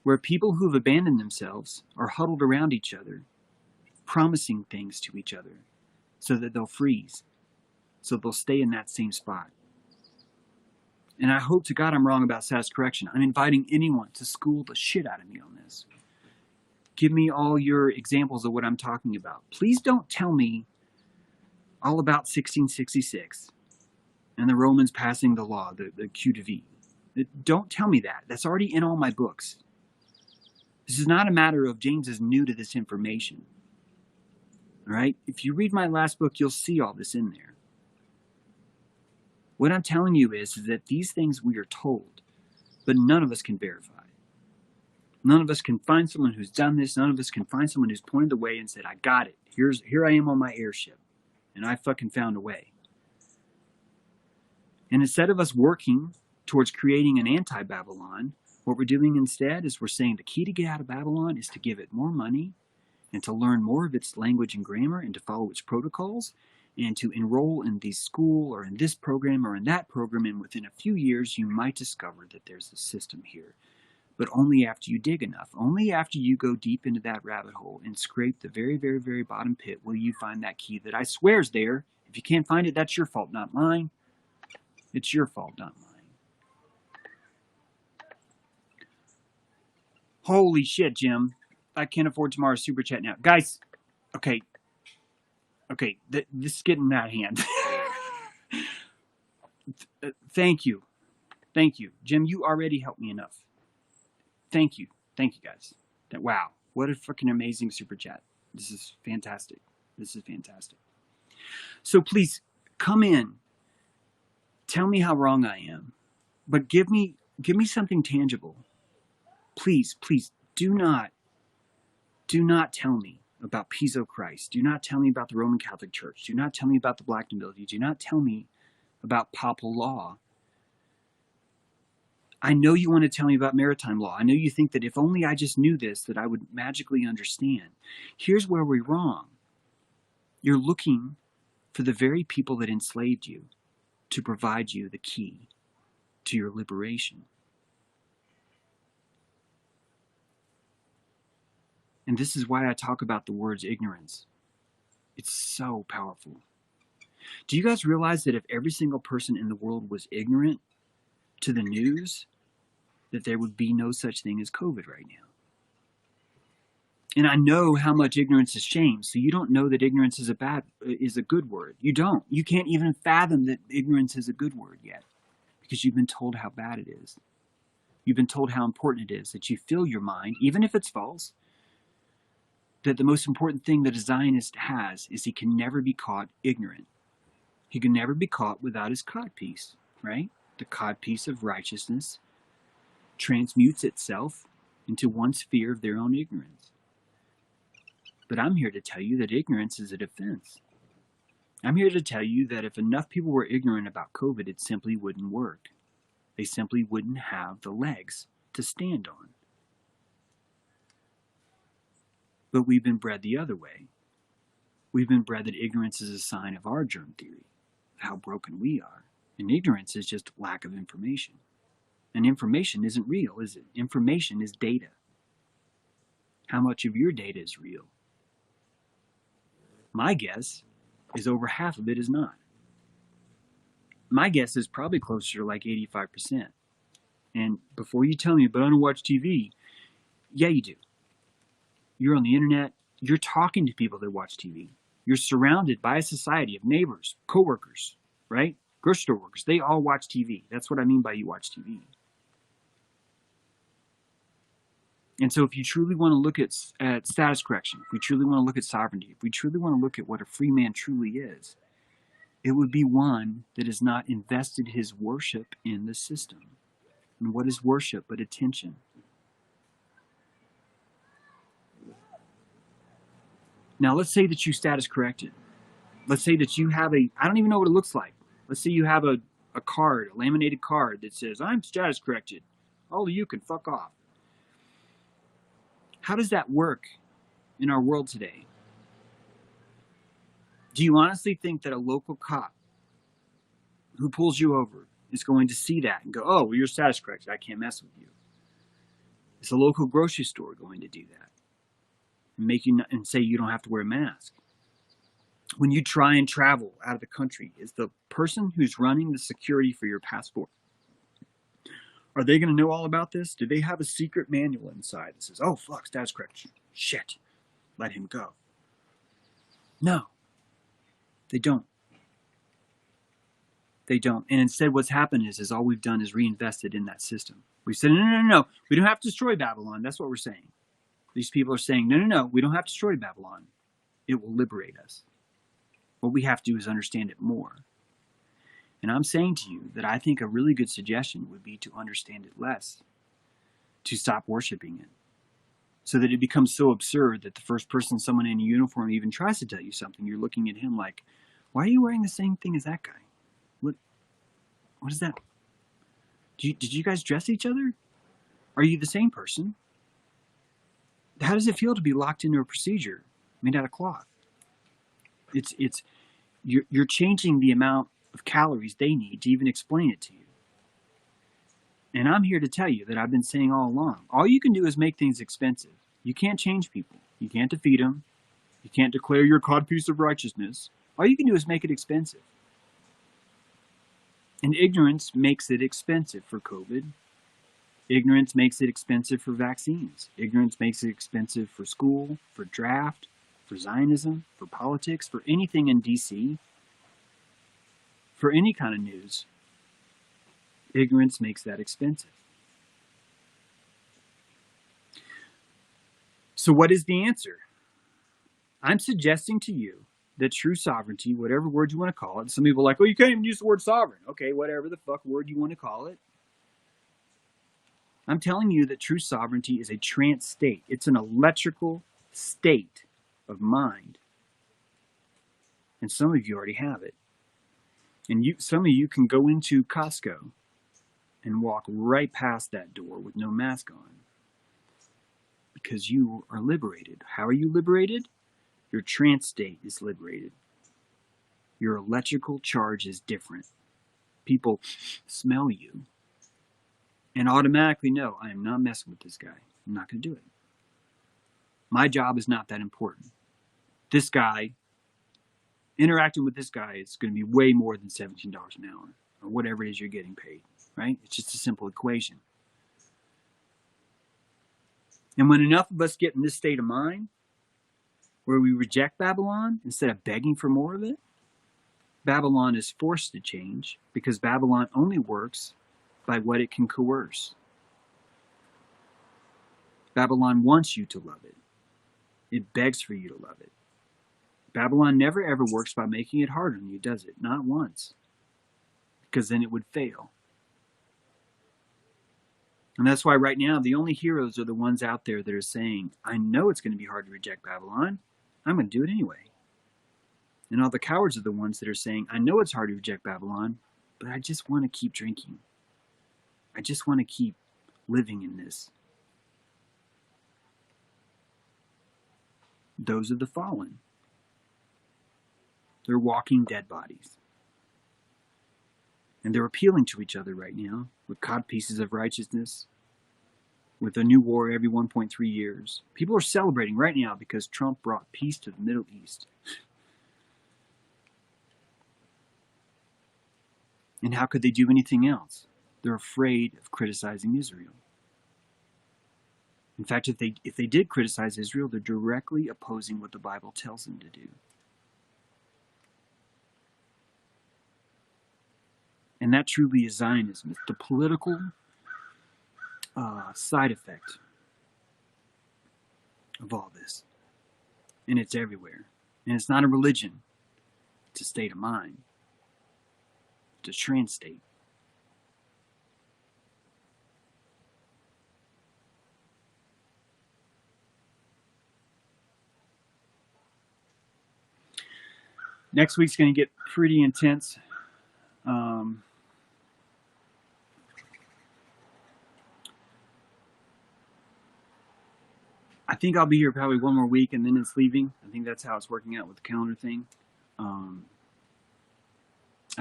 where people who have abandoned themselves are huddled around each other, promising things to each other so that they'll freeze, so they'll stay in that same spot. And I hope to God I'm wrong about status correction. I'm inviting anyone to school the shit out of me on this. Give me all your examples of what I'm talking about. Please don't tell me all about 1666 and the Romans passing the law, the Q de V. Don't tell me that. That's already in all my books. This is not a matter of James is new to this information. All right? If you read my last book, you'll see all this in there. What I'm telling you is that these things we are told, but none of us can verify. None of us can find someone who's done this. None of us can find someone who's pointed the way and said, I got it. Here I am on my airship. And I fucking found a way. And instead of us working towards creating an anti-Babylon, what we're doing instead is we're saying the key to get out of Babylon is to give it more money and to learn more of its language and grammar and to follow its protocols and to enroll in this school or in this program or in that program. And within a few years, you might discover that there's a system here. But only after you dig enough, only after you go deep into that rabbit hole and scrape the very, very, very bottom pit will you find that key that I swear is there. If you can't find it, that's your fault, not mine. It's your fault, not mine. Holy shit, Jim. I can't afford tomorrow's super chat now. Guys, okay, this is getting out of hand. Thank you. Thank you. Jim, you already helped me enough. Thank you. Thank you, guys. Wow. What a freaking amazing super chat. This is fantastic. This is fantastic. So please come in. Tell me how wrong I am. But give me something tangible. Please, please do not tell me about Piso Christ. Do not tell me about the Roman Catholic Church. Do not tell me about the black nobility. Do not tell me about papal law. I know you want to tell me about maritime law. I know you think that if only I just knew this, that I would magically understand. Here's where we're wrong. You're looking for the very people that enslaved you to provide you the key to your liberation. And this is why I talk about the words ignorance. It's so powerful. Do you guys realize that if every single person in the world was ignorant to the news, that there would be no such thing as COVID right now? And I know how much ignorance is shame, so you don't know that ignorance is a good word. You don't. You can't even fathom that ignorance is a good word yet, because you've been told how bad it is. You've been told how important it is that you fill your mind, even if it's false, that the most important thing that a Zionist has is he can never be caught ignorant. He can never be caught without his codpiece, right? The codpiece of righteousness transmutes itself into one's fear of their own ignorance. But I'm here to tell you that ignorance is a defense. I'm here to tell you that if enough people were ignorant about COVID, it simply wouldn't work. They simply wouldn't have the legs to stand on. But we've been bred the other way. We've been bred that ignorance is a sign of our germ theory, how broken we are. And ignorance is just lack of information. And information isn't real, is it? Information is data. How much of your data is real? My guess is over half of it is not. My guess is probably closer to like 85%. And before you tell me, but I don't watch TV, yeah, you do. You're on the internet. You're talking to people that watch TV. You're surrounded by a society of neighbors, coworkers, right? Grocery store workers. They all watch TV. That's what I mean by you watch TV. And so if you truly want to look at status correction, if we truly want to look at sovereignty, if we truly want to look at what a free man truly is, it would be one that has not invested his worship in the system. And what is worship but attention? Now, let's say that you status corrected. Let's say that you have I don't even know what it looks like. Let's say you have a card, a laminated card that says, I'm status corrected. All of you can fuck off. How does that work in our world today? Do you honestly think that a local cop who pulls you over is going to see that and go, oh, well, you're status corrected, I can't mess with you? Is a local grocery store going to do that? And say you don't have to wear a mask? When you try and travel out of the country, is the person who's running the security for your passport, are they going to know all about this? Do they have a secret manual inside that says, oh, fuck, status correction. Shit, let him go? No, they don't. They don't. And instead what's happened is all we've done is reinvested in that system. We said, no, we don't have to destroy Babylon. That's what we're saying. These people are saying, no, we don't have to destroy Babylon. It will liberate us. What we have to do is understand it more. And I'm saying to you that I think a really good suggestion would be to understand it less, to stop worshiping it, so that it becomes so absurd that the first person someone in a uniform even tries to tell you something, you're looking at him like, why are you wearing the same thing as that guy? What is that? Did you guys dress each other? Are you the same person? How does it feel to be locked into a procedure made out of cloth? You're changing the amount of calories they need to even explain it to you. And I'm here to tell you that I've been saying all along, all you can do is make things expensive. You can't change people. You can't defeat them. You can't declare your codpiece of righteousness. All you can do is make it expensive. And ignorance makes it expensive for COVID. Ignorance makes it expensive for vaccines. Ignorance makes it expensive for school, for draft, for Zionism, for politics, for anything in DC, for any kind of news. Ignorance makes that expensive. So what is the answer? I'm suggesting to you that true sovereignty, whatever word you want to call it, some people are like, oh, you can't even use the word sovereign. Okay, whatever the fuck word you want to call it. I'm telling you that true sovereignty is a trance state. It's an electrical state of mind. And some of you already have it. And some of you can go into Costco and walk right past that door with no mask on. Because you are liberated. How are you liberated? Your trance state is liberated. Your electrical charge is different. People smell you and automatically know, I am not messing with this guy. I'm not going to do it. My job is not that important. This guy, interacting with this guy is going to be way more than $17 an hour or whatever it is you're getting paid, right? It's just a simple equation. And when enough of us get in this state of mind, where we reject Babylon instead of begging for more of it, Babylon is forced to change because Babylon only works by what it can coerce. Babylon wants you to love it. It begs for you to love it. Babylon never ever works by making it hard on you, does it? Not once. Because then it would fail. And that's why right now the only heroes are the ones out there that are saying, I know it's going to be hard to reject Babylon. I'm going to do it anyway. And all the cowards are the ones that are saying, I know it's hard to reject Babylon, but I just want to keep drinking. I just want to keep living in this. Those are the fallen. They're walking dead bodies. And they're appealing to each other right now with cod pieces of righteousness, with a new war every 1.3 years. People are celebrating right now because Trump brought peace to the Middle East. And how could they do anything else? They're afraid of criticizing Israel. In fact, if they did criticize Israel, they're directly opposing what the Bible tells them to do. And that truly is Zionism. It's the political side effect of all this. And it's everywhere. And it's not a religion. It's a state of mind. It's a trance state. Next week's going to get pretty intense. I think I'll be here probably one more week and then it's leaving. I think that's how it's working out with the calendar thing. I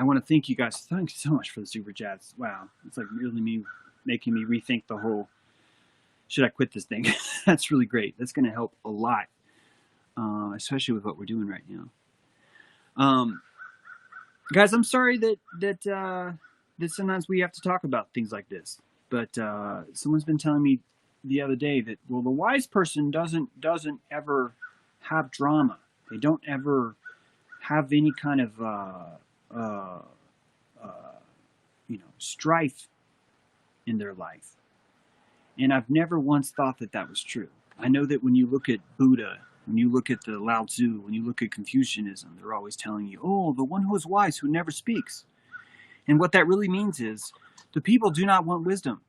want to thank you guys. Thank you so much for the super chats. Wow. It's like really making me rethink the whole, should I quit this thing? That's really great. That's going to help a lot, especially with what we're doing right now. Guys, I'm sorry that sometimes we have to talk about things like this. But someone's been telling me the other day that, well, the wise person doesn't ever have drama. They don't ever have any kind of strife in their life. And I've never once thought that was true. I know that when you look at Buddha, when you look at the Lao Tzu, when you look at Confucianism, they're always telling you, oh, the one who is wise, who never speaks. And what that really means is the people do not want wisdom.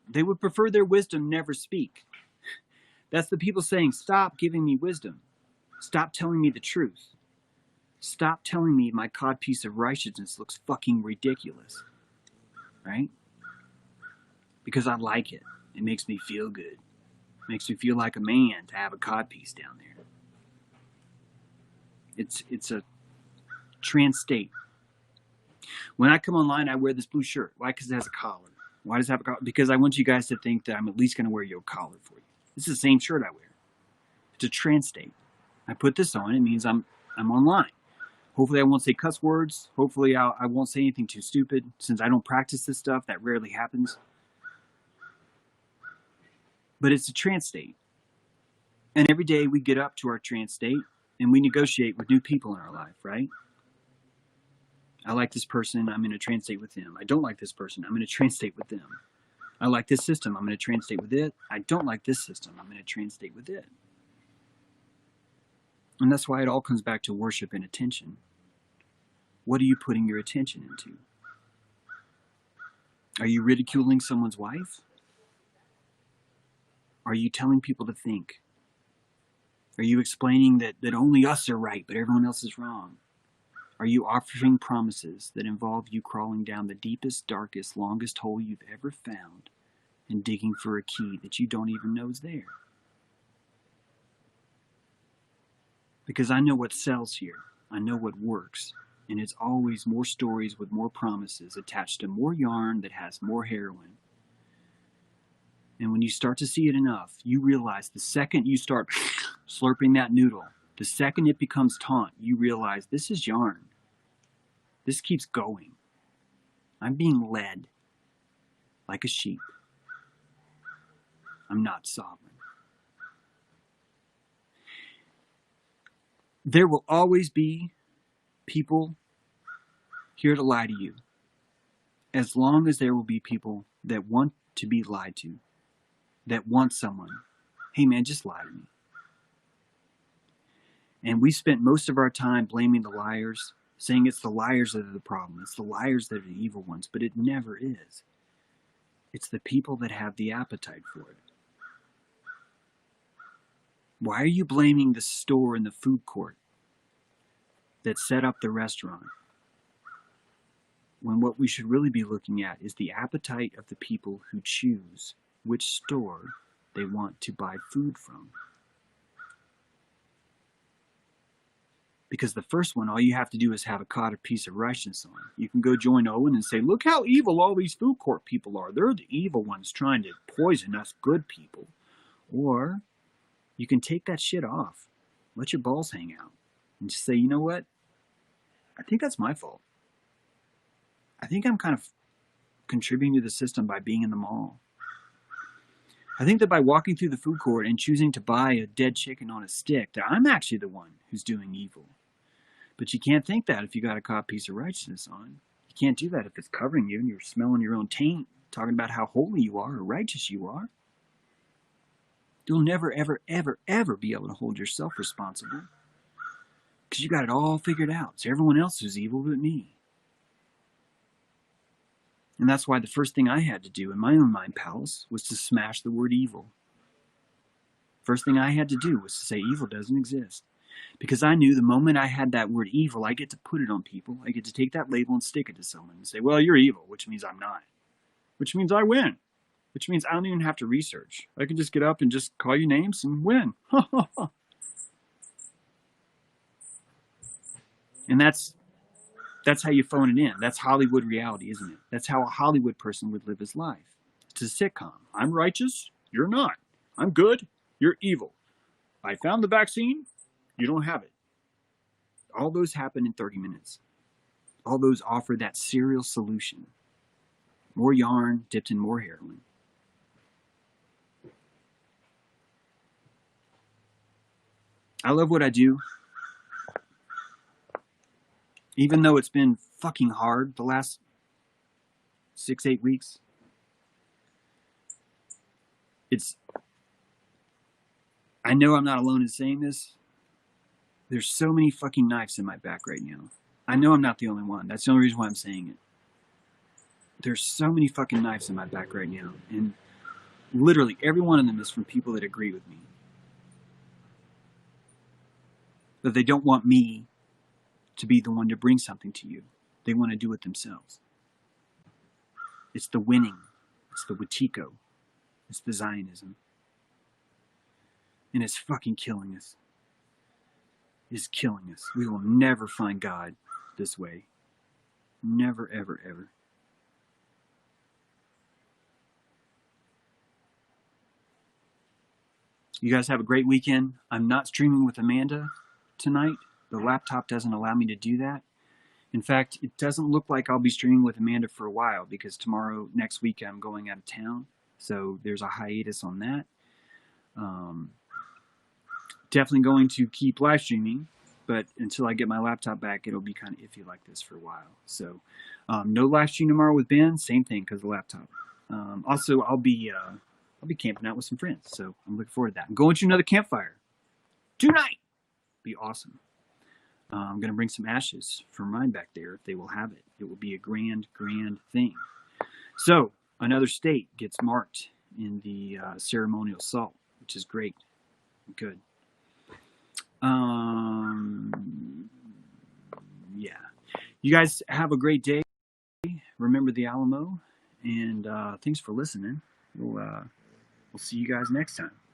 They would prefer their wisdom never speak. That's the people saying, stop giving me wisdom. Stop telling me the truth. Stop telling me my codpiece of righteousness looks fucking ridiculous. Right? Because I like it. It makes me feel good. It makes me feel like a man to have a codpiece down there. It's a trance state. When I come online, I wear this blue shirt. Why? Because it has a collar. Why does it have a collar? Because I want you guys to think that I'm at least going to wear your collar for you. This is the same shirt I wear. It's a trance state. I put this on. It means I'm online. Hopefully I won't say cuss words. Hopefully I won't say anything too stupid. Since I don't practice this stuff, that rarely happens. But it's a trance state. And every day we get up to our trance state and we negotiate with new people in our life, right? I like this person, I'm going to translate with them. I don't like this person, I'm going to translate with them. I like this system, I'm going to translate with it. I don't like this system, I'm going to translate with it. And that's why it all comes back to worship and attention. What are you putting your attention into? Are you ridiculing someone's wife? Are you telling people to think? Are you explaining that only us are right, but everyone else is wrong? Are you offering promises that involve you crawling down the deepest, darkest, longest hole you've ever found and digging for a key that you don't even know is there? Because I know what sells here. I know what works. And it's always more stories with more promises attached to more yarn that has more heroin. And when you start to see it enough, you realize the second you start slurping that noodle, the second it becomes taunt, you realize this is yarn. This keeps going. I'm being led like a sheep. I'm not sovereign. There will always be people here to lie to you, as long as there will be people that want to be lied to, that want someone, hey man, just lie to me. And we spent most of our time blaming the liars, saying it's the liars that are the problem, it's the liars that are the evil ones, but it never is. It's the people that have the appetite for it. Why are you blaming the store and the food court that set up the restaurant, when what we should really be looking at is the appetite of the people who choose which store they want to buy food from? Because the first one, all you have to do is have a cod or piece of righteousness on. You can go join Owen and say, look how evil all these food court people are. They're the evil ones trying to poison us good people. Or you can take that shit off. Let your balls hang out. And just say, you know what? I think that's my fault. I think I'm kind of contributing to the system by being in the mall. I think that by walking through the food court and choosing to buy a dead chicken on a stick, that I'm actually the one who's doing evil. But you can't think that if you got a cod piece of righteousness on. You can't do that if it's covering you and you're smelling your own taint, talking about how holy you are or righteous you are. You'll never, ever, ever, ever be able to hold yourself responsible. Because you got it all figured out. It's everyone else who's evil but me. And that's why the first thing I had to do in my own mind palace was to smash the word evil. First thing I had to do was to say evil doesn't exist. Because I knew the moment I had that word evil, I get to put it on people. I get to take that label and stick it to someone and say, well, you're evil, which means I'm not. Which means I win. Which means I don't even have to research. I can just get up and just call you names and win. And that's how you phone it in. That's Hollywood reality, isn't it? That's how a Hollywood person would live his life. It's a sitcom. I'm righteous, you're not. I'm good, you're evil. I found the vaccine, you don't have it. All those happen in 30 minutes. All those offer that serial solution. More yarn dipped in more heroin. I love what I do. Even though it's been fucking hard the last 6-8 weeks. I know I'm not alone in saying this. There's so many fucking knives in my back right now. I know I'm not the only one. That's the only reason why I'm saying it. There's so many fucking knives in my back right now. And literally every one of them is from people that agree with me. That they don't want me to be the one to bring something to you. They want to do it themselves. It's the winning. It's the Wetiko. It's the Zionism. And it's fucking killing us. It's killing us. We will never find God this way. Never, ever, ever. You guys have a great weekend. I'm not streaming with Amanda tonight. The laptop doesn't allow me to do that. In fact, it doesn't look like I'll be streaming with Amanda for a while because next week, I'm going out of town. So there's a hiatus on that. Definitely going to keep live streaming. but until I get my laptop back, it'll be kind of iffy like this for a while. So no live stream tomorrow with Ben. Same thing because of the laptop. Also, I'll be camping out with some friends, so I'm looking forward to that. I'm going to another campfire tonight. Be awesome. I'm going to bring some ashes from mine back there if they will have it. It will be a grand, grand thing. So another state gets marked in the ceremonial salt, which is great. Good. Yeah. You guys have a great day. Remember the Alamo, and thanks for listening. We'll see you guys next time.